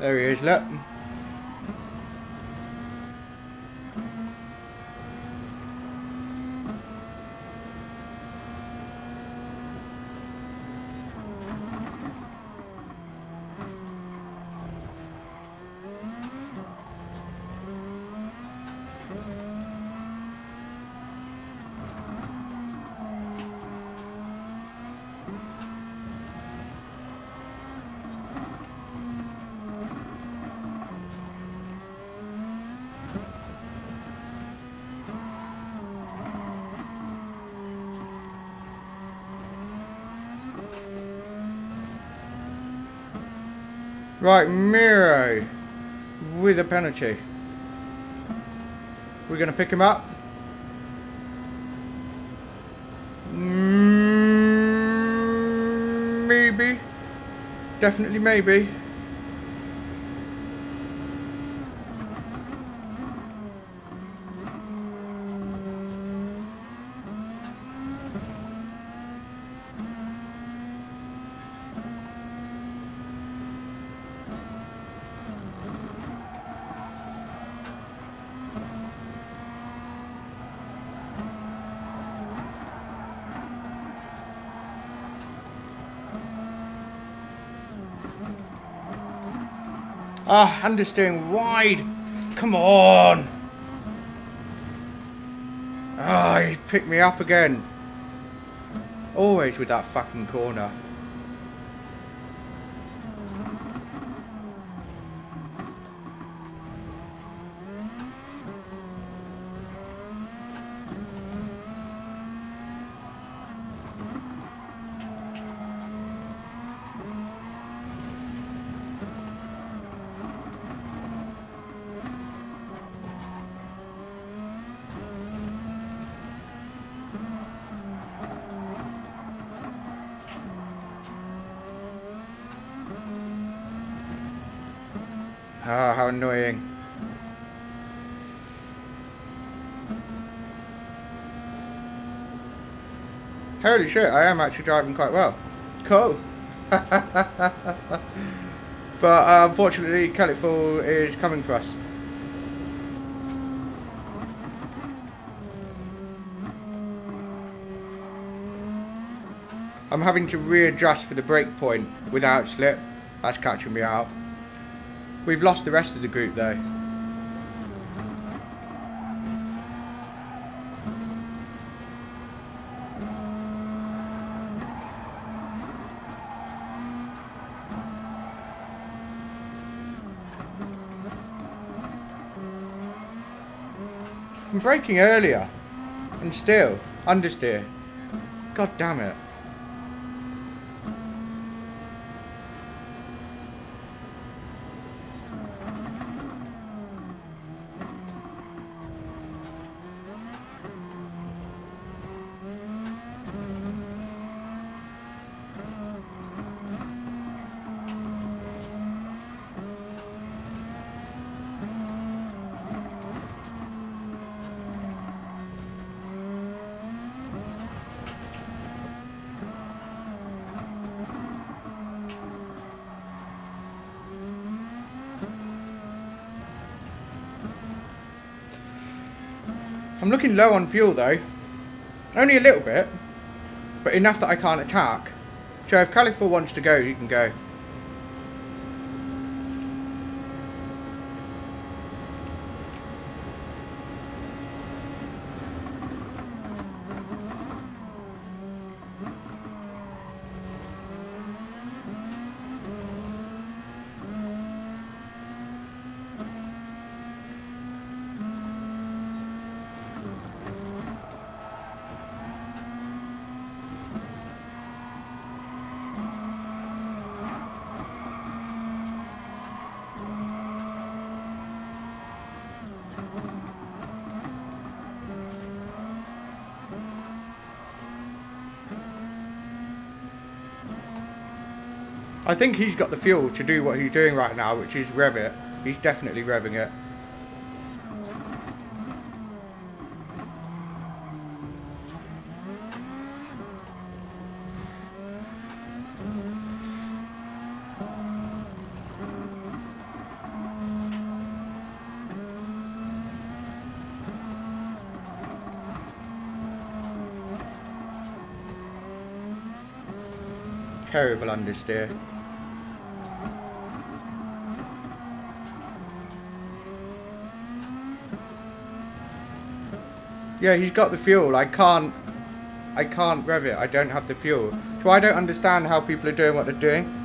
There he is, look. Right, Miro with a penalty. We're going to pick him up. Maybe. Definitely maybe. Ah, understeering wide. Come on. Ah, he picked me up again. Always with that fucking corner. Ah, how annoying. Holy shit, I am actually driving quite well. Cool. But unfortunately, California is coming for us. I'm having to readjust for the brake point without slip. That's catching me out. We've lost the rest of the group though. I'm braking earlier and still understeer. God damn it. I'm looking low on fuel though. Only a little bit, but enough that I can't attack. So if Califor wants to go, he can go. I think he's got the fuel to do what he's doing right now, which is rev it. He's definitely revving it. Terrible understeer. Yeah, he's got the fuel. I can't rev it. I don't have the fuel. So I don't understand how people are doing what they're doing.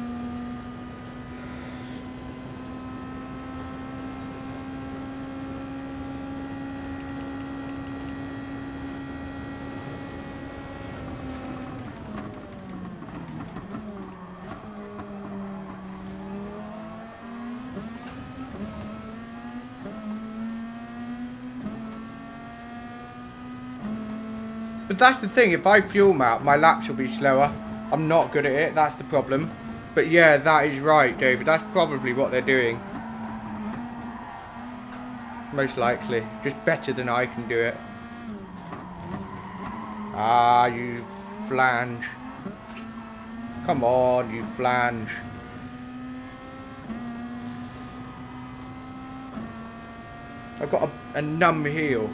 But that's the thing, if I fuel map, my laps will be slower. I'm not good at it, that's the problem. But yeah, that is right, David. That's probably what they're doing. Most likely. Just better than I can do it. Ah, you flange. Come on, you flange. I've got a numb heel.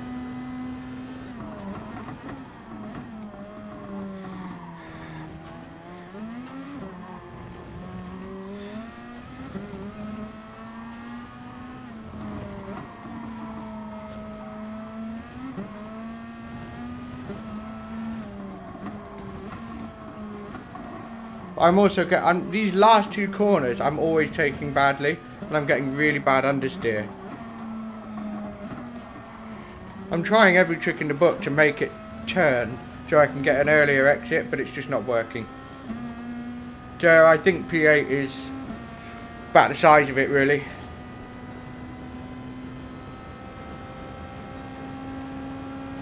I'm also getting these last two corners. I'm always taking badly, and I'm getting really bad understeer. I'm trying every trick in the book to make it turn so I can get an earlier exit, but it's just not working. So I think P8 is about the size of it, really.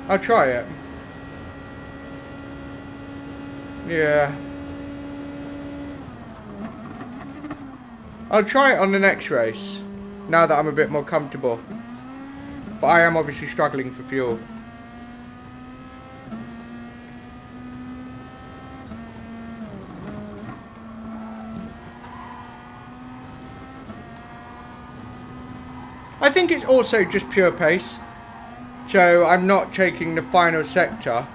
I'll try it. Yeah. I'll try it on the next race, now that I'm a bit more comfortable. But I am obviously struggling for fuel. I think it's also just pure pace. So I'm not taking the final sector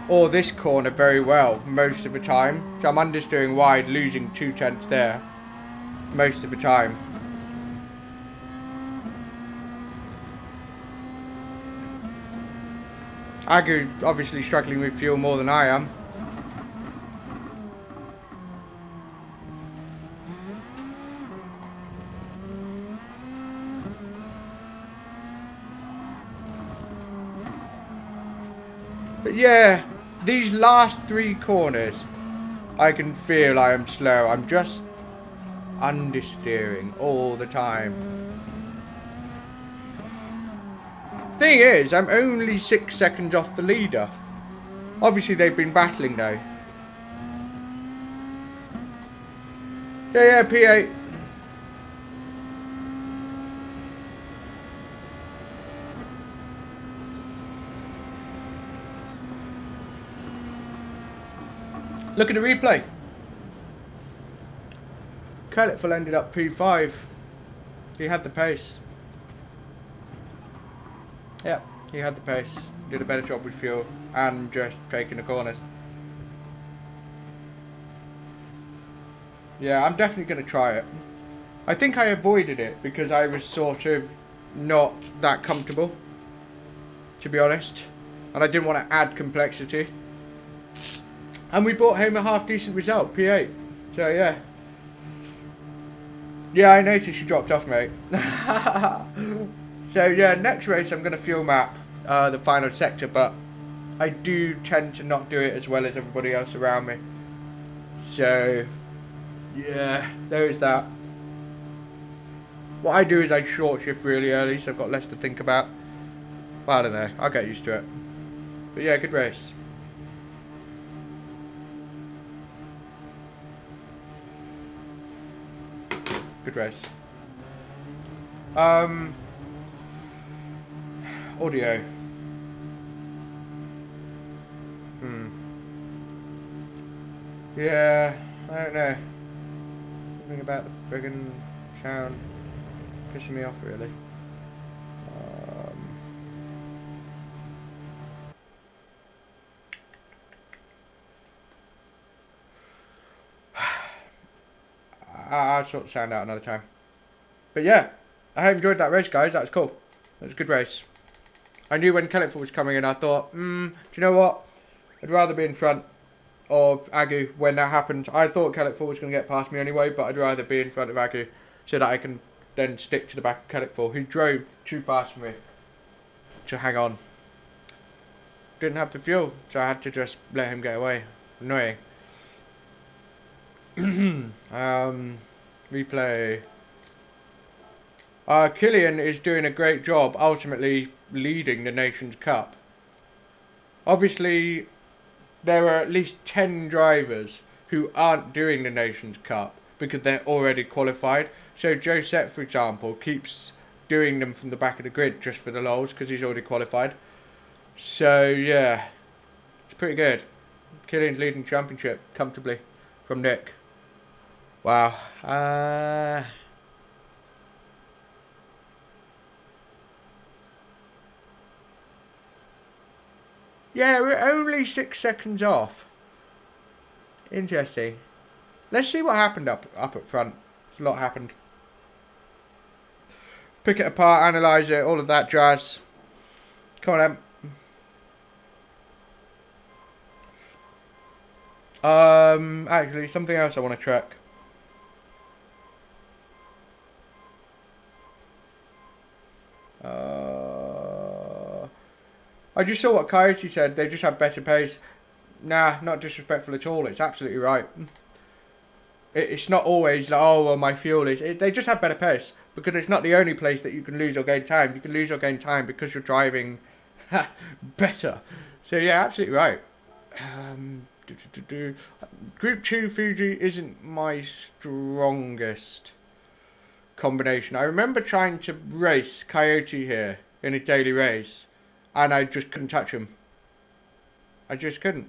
or this corner very well most of the time. So I'm understeering wide, losing 2/10 there. Most of the time. Agu obviously struggling with fuel more than I am. But yeah, these last three corners, I can feel I am slow. I'm just understeering all the time. Thing is, I'm only 6 seconds off the leader. Obviously they've been battling though. Yeah, P8. Look at the replay. Calipful ended up P5. He had the pace. Yep, he had the pace. Did a better job with fuel and just taking the corners. Yeah, I'm definitely going to try it. I think I avoided it because I was sort of not that comfortable, to be honest. And I didn't want to add complexity. And we brought home a half decent result, P8. So yeah. Yeah, I noticed you dropped off, mate. So yeah, next race I'm going to fuel map the final sector, but I do tend to not do it as well as everybody else around me. So yeah, there is that. What I do is I short shift really early, so I've got less to think about. Well, I don't know, I'll get used to it. But yeah, good race. Good race. Audio. Yeah, I don't know. Something about the friggin' sound pissing me off, really. I'll sort the sound out another time. But yeah, I hope you enjoyed that race, guys. That was cool. It was a good race. I knew when Kellickford was coming in, I thought, do you know what? I'd rather be in front of Agu when that happened. I thought Kellickford was going to get past me anyway, but I'd rather be in front of Agu so that I can then stick to the back of Kellickford, who drove too fast for me to hang on. Didn't have the fuel, so I had to just let him get away. Annoying. Replay. Killian is doing a great job, ultimately leading the Nations Cup. Obviously, there are at least 10 drivers who aren't doing the Nations Cup because they're already qualified. So Josette, for example, keeps doing them from the back of the grid just for the lols because he's already qualified. So yeah, it's pretty good. Killian's leading the championship comfortably from Nick. Wow. Yeah, we're only 6 seconds off. Interesting. Let's see what happened up at front. A lot happened. Pick it apart, analyse it, all of that jazz. Come on, Em. Actually, something else I want to check. I just saw what Coyote said. They just have better pace. Nah, not disrespectful at all. It's absolutely right. It's not always like, oh, well, my fuel is... they just have better pace. Because it's not the only place that you can lose or gain time. You can lose or gain time because you're driving better. So, yeah, absolutely right. Group 2 Fuji isn't my strongest combination. I remember trying to race Coyote here in a daily race. And I just couldn't touch him. I just couldn't.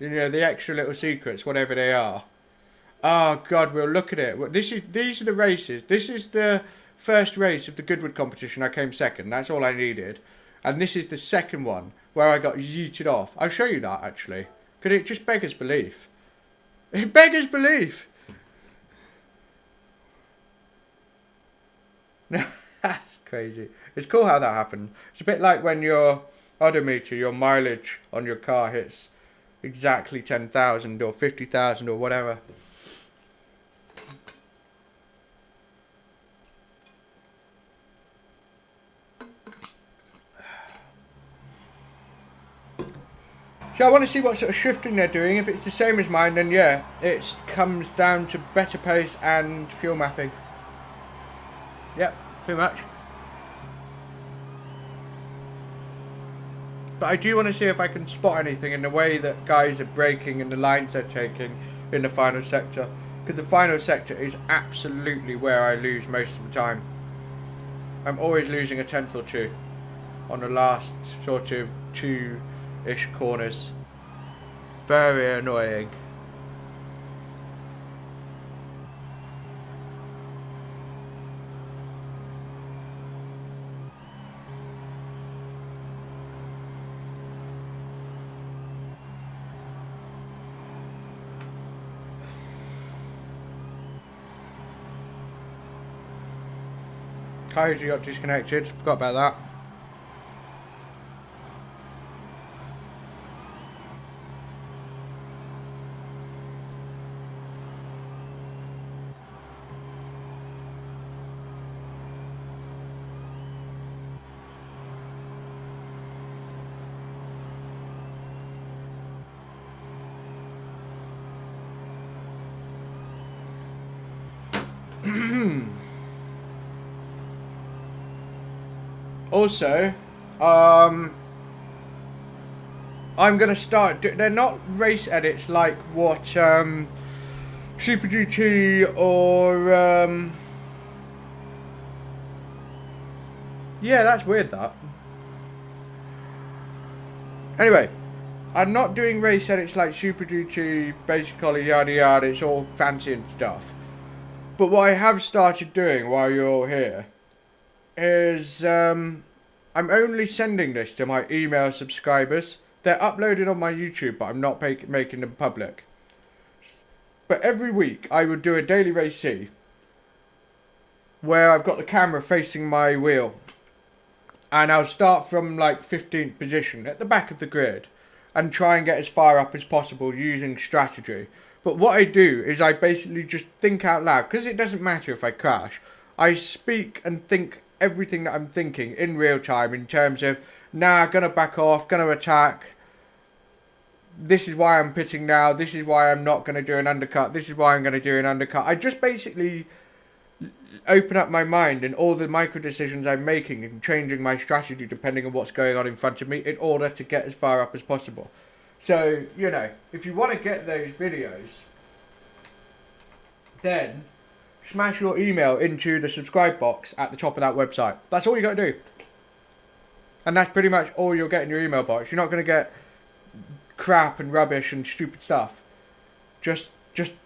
You know, the extra little secrets, whatever they are. Oh, God, we'll look at it. These are the races. This is the first race of the Goodwood competition. I came second. That's all I needed. And this is the second one where I got yeeted off. I'll show you that, actually. Because it just beggars belief. It beggars belief. That's crazy. It's cool how that happened. It's a bit like when your odometer, your mileage on your car hits exactly 10,000 or 50,000 or whatever. So I want to see what sort of shifting they're doing. If it's the same as mine, then yeah, it comes down to better pace and fuel mapping. Yep, pretty much. But I do want to see if I can spot anything in the way that guys are braking and the lines they're taking in the final sector. Because the final sector is absolutely where I lose most of the time. I'm always losing a tenth or two on the last sort of 2-ish corners. Very annoying. Coyote got disconnected, forgot about that. Also, I'm going to start... they're not race edits like what Super GT or yeah, that's weird that. Anyway, I'm not doing race edits like Super GT, basically yada yada, it's all fancy and stuff. But what I have started doing while you're here is I'm only sending this to my email subscribers. They're uploaded on my YouTube, but I'm not making them public. But every week I would do a daily race C where I've got the camera facing my wheel. And I'll start from like 15th position at the back of the grid and try and get as far up as possible using strategy. But what I do is I basically just think out loud, because it doesn't matter if I crash. I speak and think everything that I'm thinking in real time in terms of, nah, gonna back off, gonna attack. This is why I'm pitting now. This is why I'm not gonna do an undercut. This is why I'm gonna do an undercut. I just basically open up my mind and all the micro decisions I'm making and changing my strategy depending on what's going on in front of me in order to get as far up as possible. So, you know, if you want to get those videos, then smash your email into the subscribe box at the top of that website. That's all you got to do. And that's pretty much all you'll get in your email box. You're not going to get crap and rubbish and stupid stuff. Just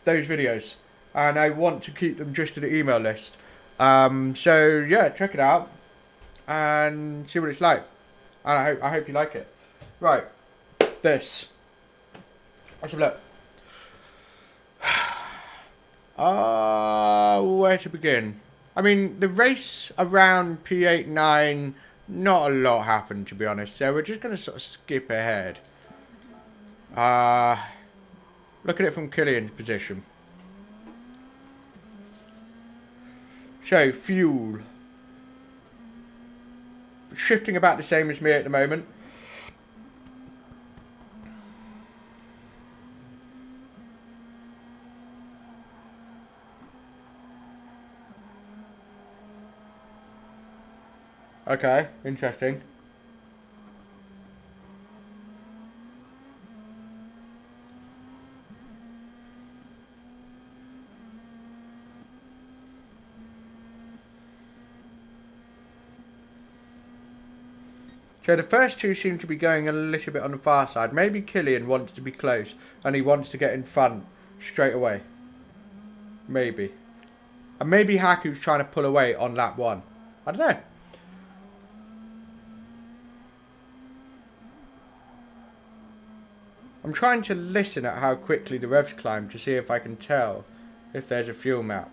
those videos. And I want to keep them just to the email list. So yeah, check it out and see what it's like. And I hope you like it. Right, this. Let's have a look. Where to begin? I mean, the race around P89, not a lot happened, to be honest. So we're just going to sort of skip ahead. Look at it from Killian's position. So, fuel. Shifting about the same as me at the moment. Okay, interesting. So the first two seem to be going a little bit on the far side. Maybe Killian wants to be close and he wants to get in front straight away. Maybe. And maybe Haku's trying to pull away on lap one. I don't know. I'm trying to listen at how quickly the revs climb to see if I can tell if there's a fuel map.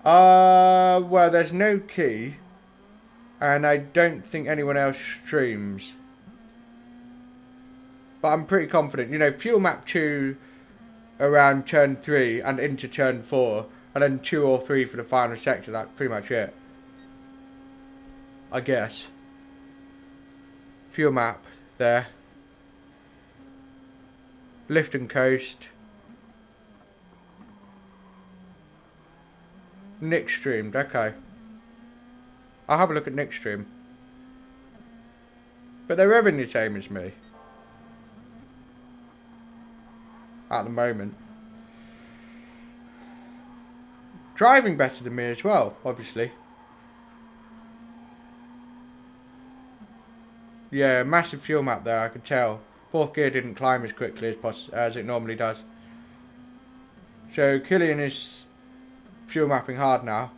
Well, there's no key. And I don't think anyone else streams. But I'm pretty confident. You know, fuel map 2 around turn 3 and into turn 4. And then 2 or 3 for the final sector. That's pretty much it. I guess. Fuel map there. Lift and coast. Nick streamed, okay. I'll have a look at Nick's stream. But they're having the same as me. At the moment. Driving better than me as well, obviously. Yeah, massive fuel map there, I could tell. Fourth gear didn't climb as quickly as it normally does. So Killian is fuel mapping hard now.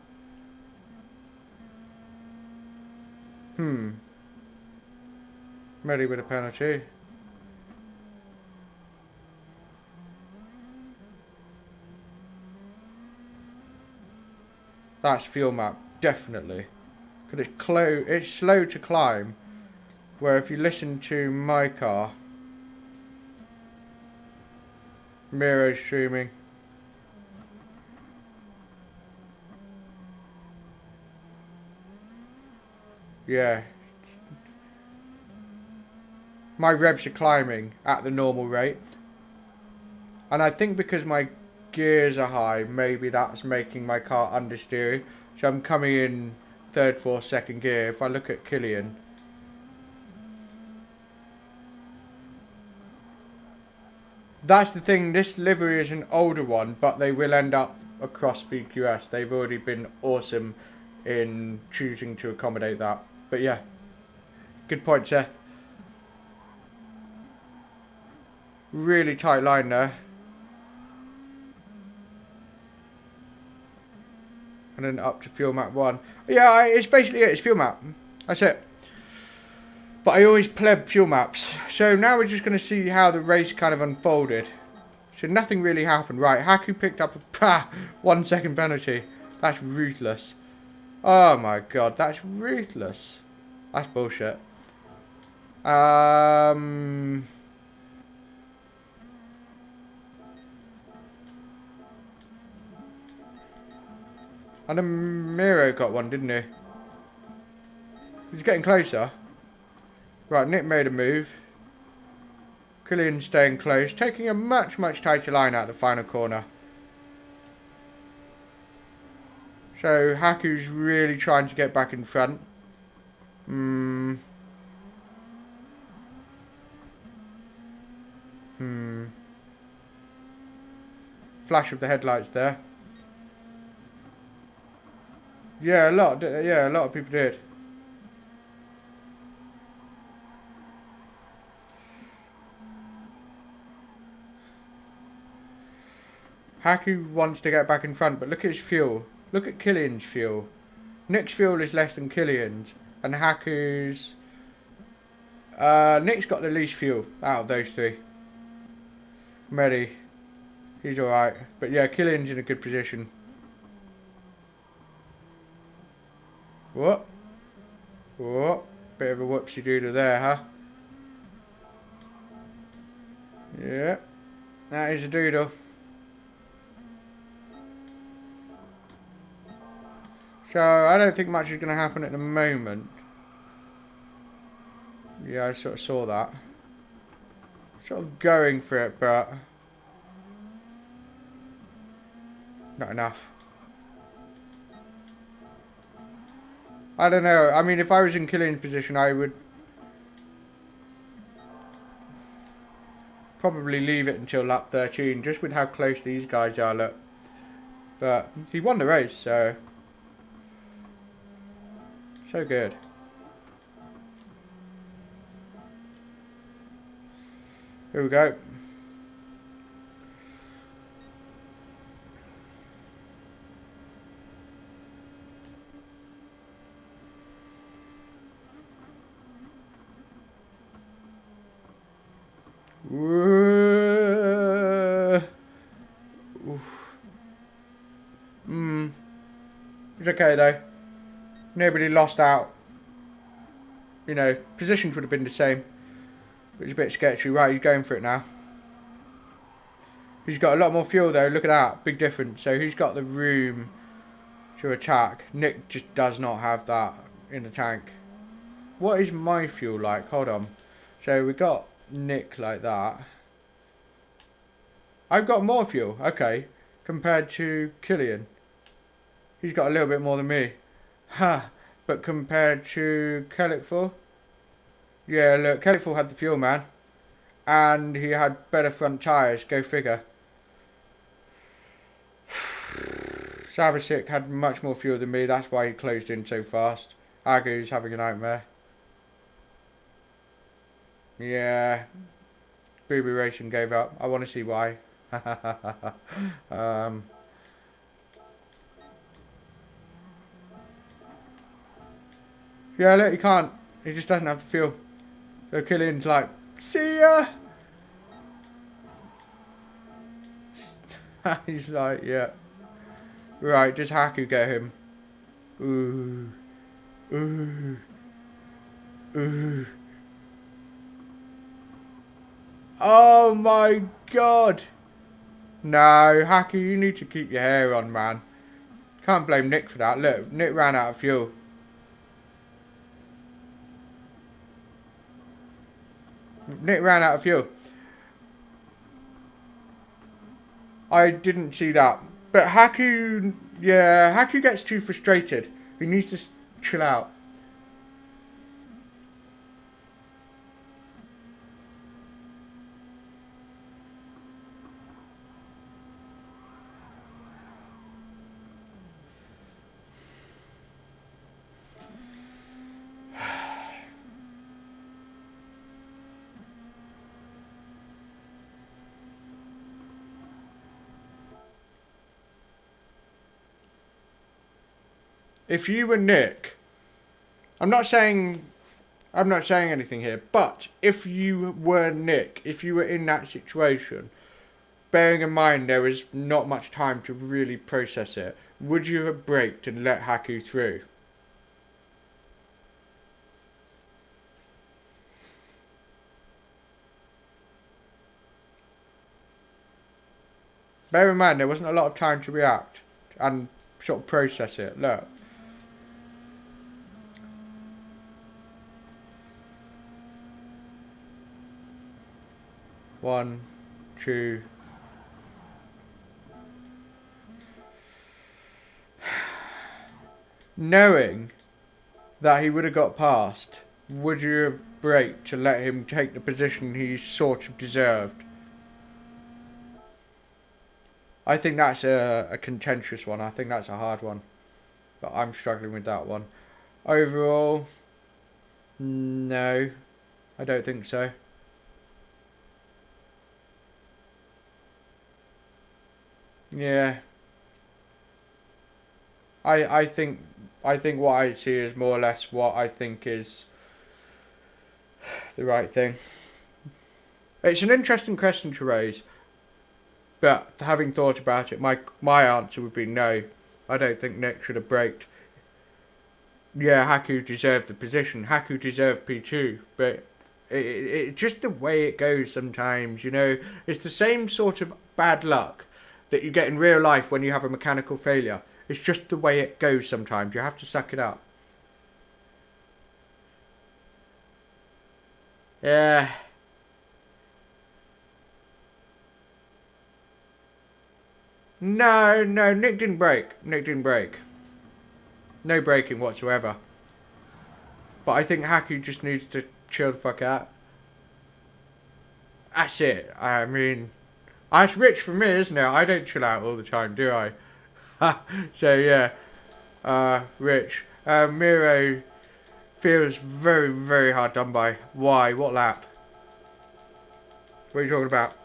Ready with a penalty. That's fuel map, definitely. Because it's slow to climb. Where if you listen to my car, Miro streaming. Yeah. My revs are climbing at the normal rate. And I think because my gears are high, maybe that's making my car understeer. So I'm coming in third, fourth, second gear. If I look at Killian. That's the thing, this livery is an older one, but they will end up across VQS. They've already been awesome in choosing to accommodate that. But yeah, good point, Seth. Really tight line there. And then up to fuel map 1. Yeah, it's basically it, it's fuel map. That's it. But I always pleb fuel maps. So now we're just going to see how the race kind of unfolded. So nothing really happened. Right, Haku picked up a 1 second penalty. That's ruthless. Oh my god, that's ruthless. That's bullshit. And then Miro got one, didn't he? He's getting closer. Right, Nick made a move. Killian staying close, taking a much tighter line out of the final corner. So Haku's really trying to get back in front. Flash of the headlights there. Yeah, a lot of people did. Haku wants to get back in front, but look at his fuel. Look at Killian's fuel. Nick's fuel is less than Killian's, and Haku's... Nick's got the least fuel out of those three. Mehdi, he's alright. But yeah, Killian's in a good position. What? What? Bit of a whoopsie-doodle there, huh? Yeah, that is a doodle. So, I don't think much is going to happen at the moment. Yeah, I sort of saw that. Sort of going for it, but... not enough. I don't know. I mean, if I was in Killian's position, I would... probably leave it until lap 13, just with how close these guys are, look. But, he won the race, so... so good. Here we go. It's okay though. Nobody lost out. You know, positions would have been the same. It's a bit sketchy. Right, he's going for it now. He's got a lot more fuel though. Look at that. Big difference. So he's got the room to attack. Nick just does not have that in the tank. What is my fuel like? Hold on. So we got Nick like that. I've got more fuel. Okay. Compared to Killian. He's got a little bit more than me. Huh. But compared to Kellickful. Yeah, look. Kellickful had the fuel, man. And he had better front tyres. Go figure. Savasic had much more fuel than me. That's why he closed in so fast. Agu's having a nightmare. Yeah. Booby Racing gave up. I want to see why. Yeah, look, he can't. He just doesn't have the fuel. So Killian's like, see ya! He's like, yeah. Right, just Haku get him. Ooh. Ooh. Ooh. Oh my god! No, Haku, you need to keep your hair on, man. Can't blame Nick for that. Look, Nick ran out of fuel. Nick ran out of fuel. I didn't see that. But Haku, yeah, Haku gets too frustrated. He needs to chill out. if you were Nick, I'm not saying anything here, but if you were Nick, if you were in that situation, bearing in mind there was not much time to really process it, would you have braked and let Haku through? Bear in mind there wasn't a lot of time to react and sort of process it. Look. One, two. Knowing that he would have got past, would you have braked to let him take the position he sort of deserved? I think that's a contentious one. I think that's a hard one. But I'm struggling with that one. Overall, no, I don't think so. Yeah. I think what I see is more or less what I think is the right thing. It's an interesting question to raise, but having thought about it, my answer would be no. I don't think Nick should have braked. Yeah, Haku deserved the position. Haku deserved P2, but it just the way it goes sometimes, you know. It's the same sort of bad luck that you get in real life when you have a mechanical failure. It's just the way it goes sometimes. You have to suck it up. Yeah. No, Nick didn't brake. Nick didn't brake. No braking whatsoever. But I think Haku just needs to chill the fuck out. That's it. I mean, that's rich for me, isn't it? I don't chill out all the time, do I? So yeah, Rich. Miro feels very, very hard done by. Why? What lap? What are you talking about?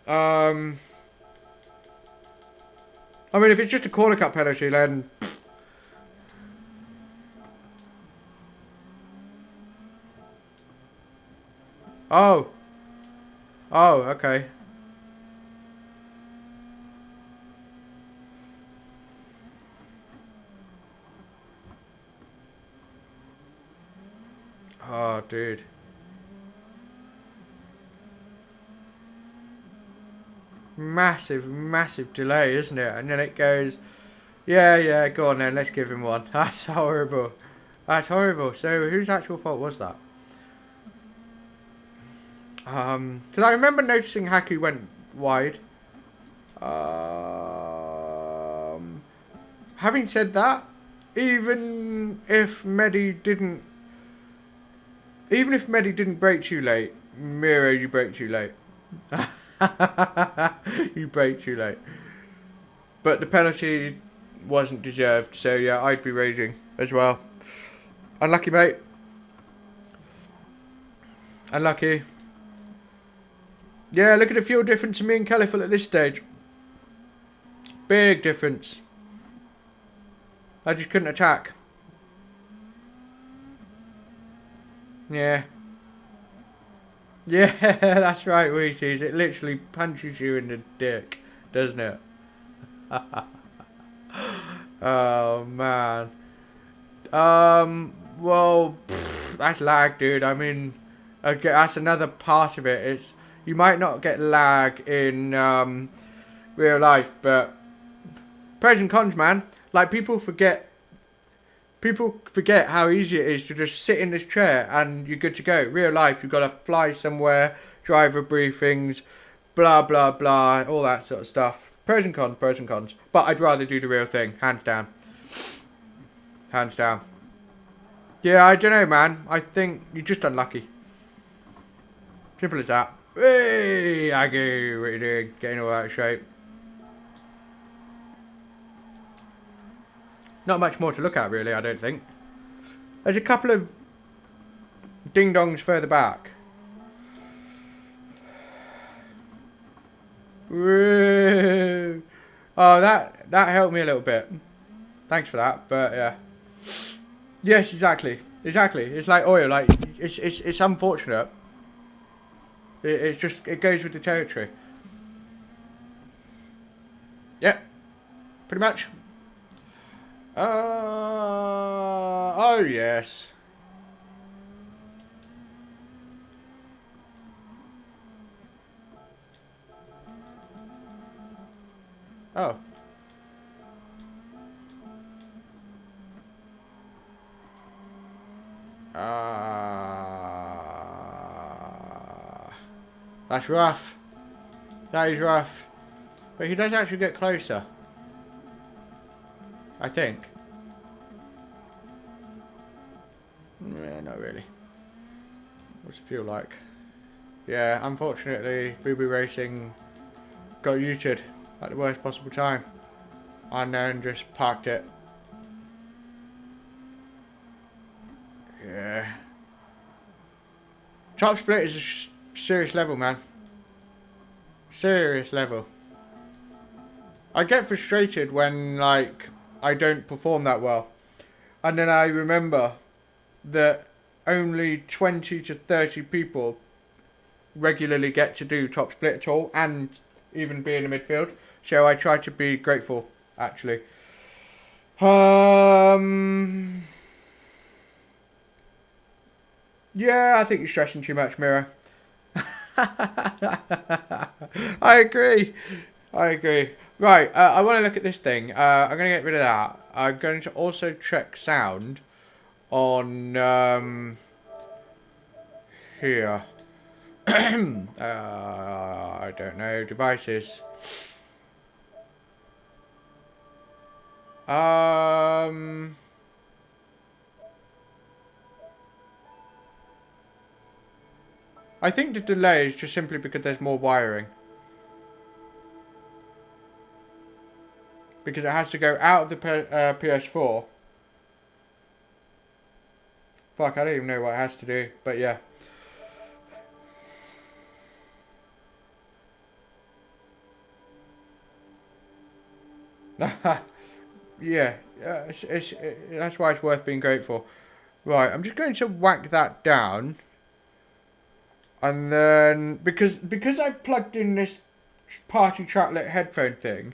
I mean, if it's just a corner cut penalty, then... Oh. Oh, okay. Oh, dude. Massive delay, isn't it? And then it goes, yeah, go on then, let's give him one. That's horrible. That's horrible. So whose actual fault was that? Because I remember noticing Haku went wide. Having said that, even if Mehdi didn't brake too late, Miro, you brake too late. You brake too late. But the penalty wasn't deserved, so yeah, I'd be raging as well. Unlucky, mate. Unlucky. Yeah, look at the fuel difference in me and Caliphate at this stage. Big difference. I just couldn't attack. Yeah. Yeah, that's right, Wheaties. It literally punches you in the dick, doesn't it? Oh, man. Well, that's lag, dude. I mean, okay, that's another part of it. It's... You might not get lag in real life, but pros and cons, man. Like, people forget how easy it is to just sit in this chair and you're good to go. Real life, you've got to fly somewhere, driver briefings, blah, blah, blah, all that sort of stuff. Pros and cons. But I'd rather do the real thing, hands down. Hands down. Yeah, I don't know, man. I think you're just unlucky. Simple as that. Hey, Aggie, what are you doing? Getting all out of shape. Not much more to look at, really, I don't think. There's a couple of ding-dongs further back. Woo. Oh, that helped me a little bit. Thanks for that. But yeah. Yes, exactly. Exactly. It's like oil. Like it's unfortunate. It's just, it goes with the territory. Yep. Pretty much. Oh yes. Oh. That's rough. That is rough. But he does actually get closer. I think. Yeah, not really. What's it feel like? Yeah, unfortunately, Boo Boo Racing got U-turned at the worst possible time. And then just parked it. Yeah. Top split is a serious level, man. Serious level. I get frustrated when, like, I don't perform that well. And then I remember that only 20 to 30 people regularly get to do top split at all, and even be in the midfield. So I try to be grateful, actually. Yeah, I think you're stressing too much, Mira. I agree. I agree. Right, I want to look at this thing. I'm going to get rid of that. I'm going to also check sound on here. I don't know. Devices. I think the delay is just simply because there's more wiring. Because it has to go out of the PS4. Fuck, I don't even know what it has to do, but yeah. Yeah, that's why it's worth being grateful. Right, I'm just going to whack that down. And then, because I plugged in this party tracklet headphone thing,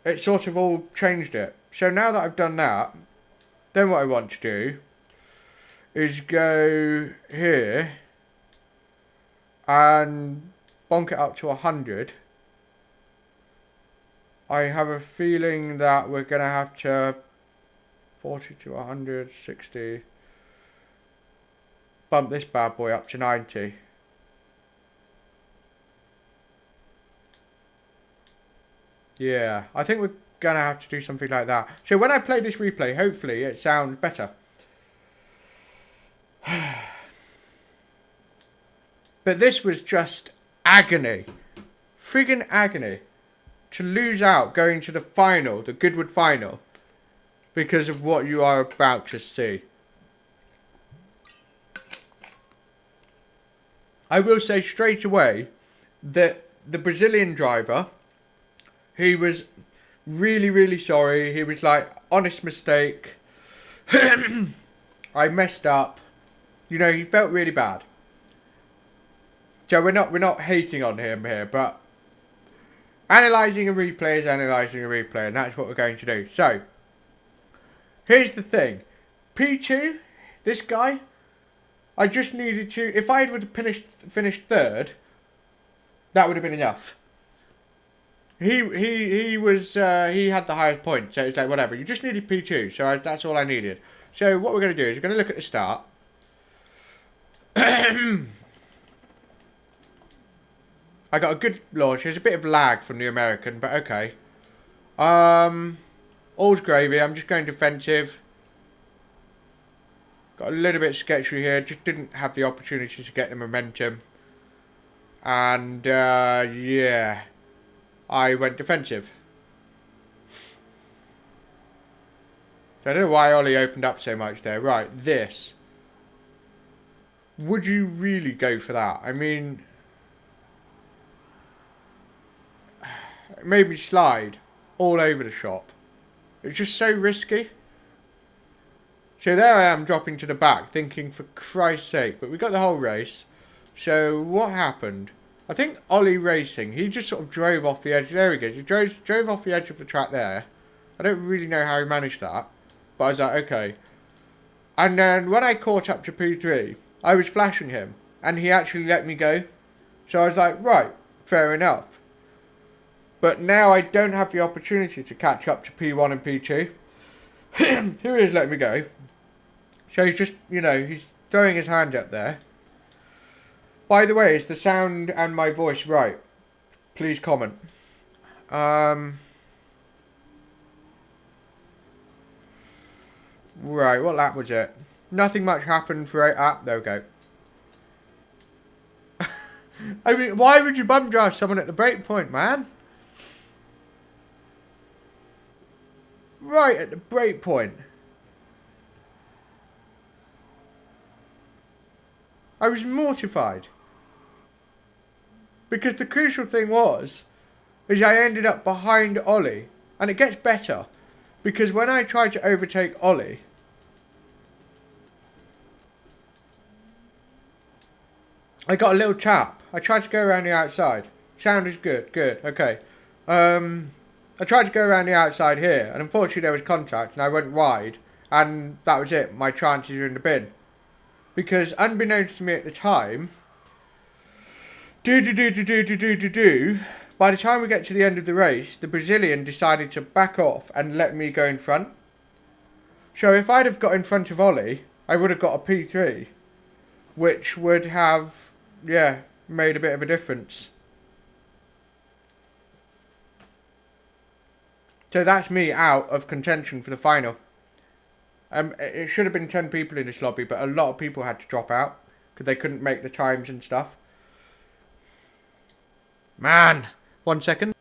it sort of all changed it. So now that I've done that, then what I want to do is go here and bonk it up to 100. I have a feeling that we're going to have to 40 to 100, 60, bump this bad boy up to 90. Yeah, I think we're going to have to do something like that. So when I play this replay, hopefully it sounds better. But this was just agony. Friggin' agony. To lose out going to the final, the Goodwood final, because of what you are about to see. I will say straight away that the Brazilian driver, he was really, really sorry. He was like, honest mistake. I messed up. You know, he felt really bad. So we're not hating on him here, but analysing a replay is analysing a replay, and that's what we're going to do. So, here's the thing. P2, this guy, I just needed to, if I would have finished third, that would have been enough. He had the highest point, so it's like, whatever. You just needed P2, so that's all I needed. So, what we're going to do is we're going to look at the start. I got a good launch. There's a bit of lag from the American, but okay. All's gravy. I'm just going defensive. Got a little bit sketchy here. Just didn't have the opportunity to get the momentum. And, yeah. I went defensive. I don't know why Ollie opened up so much there. Right, this. Would you really go for that? I mean, It made me slide all over the shop. It's just so risky. So there I am dropping to the back, thinking for Christ's sake, but we got the whole race. So what happened? I think Ollie Racing, he just sort of drove off the edge. There he goes. He drove off the edge of the track there. I don't really know how he managed that, but I was like, okay. And then when I caught up to P3, I was flashing him, and he actually let me go. So I was like, right, fair enough. But now I don't have the opportunity to catch up to P1 and P2. Here he is letting me go. So he's just, you know, he's throwing his hand up there. By the way, is the sound and my voice right? Please comment. Right, what lap was it? Nothing much happened for 8 up. There we go. I mean, why would you bum drive someone at the break point, man? Right at the break point. I was mortified. Because the crucial thing is I ended up behind Ollie. And it gets better. Because when I tried to overtake Ollie, I got a little tap. I tried to go around the outside. Sound is good, okay. I tried to go around the outside here, and unfortunately there was contact, and I went wide, and that was it. My chances were in the bin. Because unbeknownst to me at the time, by the time we get to the end of the race, the Brazilian decided to back off and let me go in front. So if I'd have got in front of Ollie, I would have got a P3, which would have, yeah, made a bit of a difference. So that's me out of contention for the final. It should have been 10 people in this lobby, but a lot of people had to drop out because they couldn't make the times and stuff. Man, 1 second.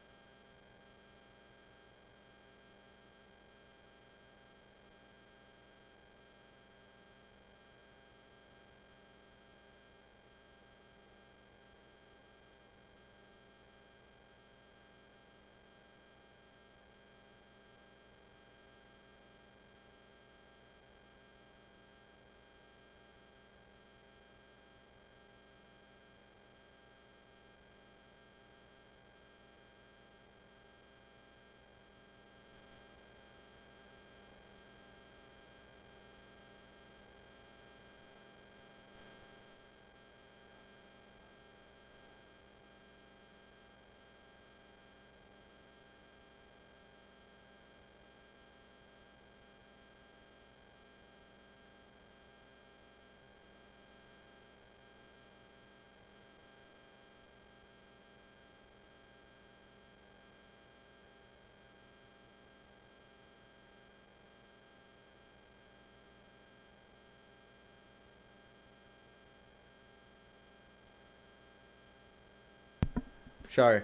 Sorry.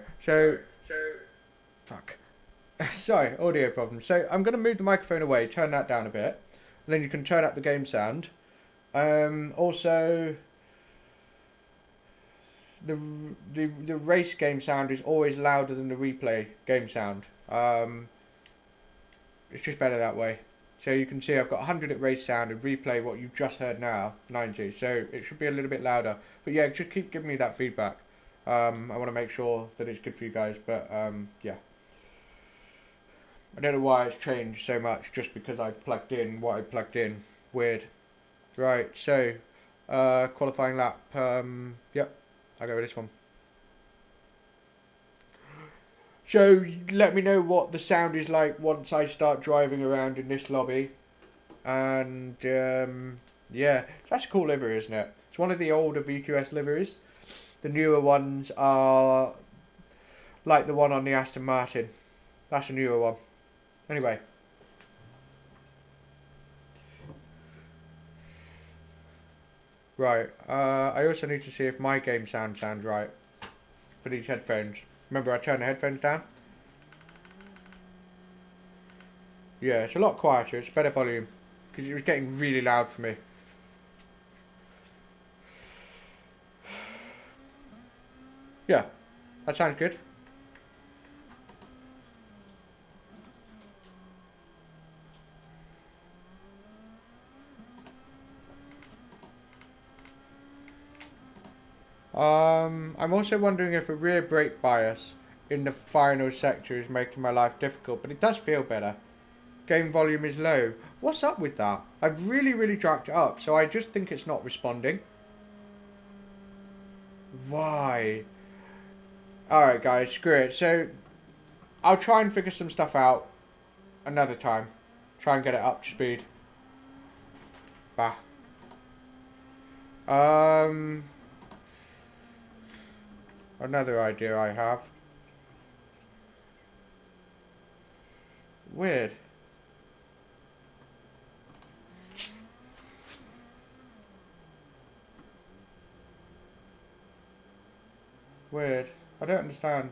Fuck. Sorry, audio problem. So I'm going to move the microphone away, turn that down a bit, and then you can turn up the game sound. Also, the race game sound is always louder than the replay game sound. It's just better that way. So you can see I've got 100 at race sound and replay what you just heard now, 90. So it should be a little bit louder. But yeah, just keep giving me that feedback. I want to make sure that it's good for you guys, but yeah. I don't know why it's changed so much just because I plugged in what I plugged in. Weird. Right, so qualifying lap. Yep, I'll go with this one. So let me know what the sound is like once I start driving around in this lobby. And yeah, that's a cool livery, isn't it? It's one of the older VQS liveries. The newer ones are like the one on the Aston Martin. That's a newer one. Anyway. Right. I also need to see if my game sounds right for these headphones. Remember, I turned the headphones down? Yeah, it's a lot quieter. It's better volume. Because it was getting really loud for me. Yeah, that sounds good. I'm also wondering if a rear brake bias in the final sector is making my life difficult, but it does feel better. Game volume is low. What's up with that? I've really jacked it up, so I just think it's not responding. Why? Alright guys, screw it. So, I'll try and figure some stuff out another time. Try and get it up to speed. Bah. Another idea I have. Weird. Weird. I don't understand.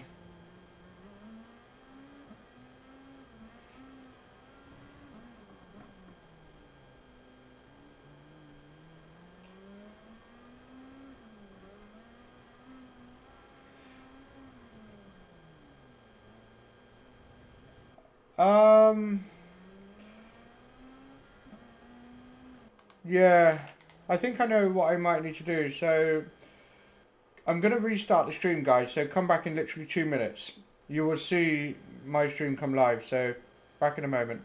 Yeah, I think I know what I might need to do. So, I'm going to restart the stream, guys. So, come back in literally 2 minutes. You will see my stream come live. So, back in a moment.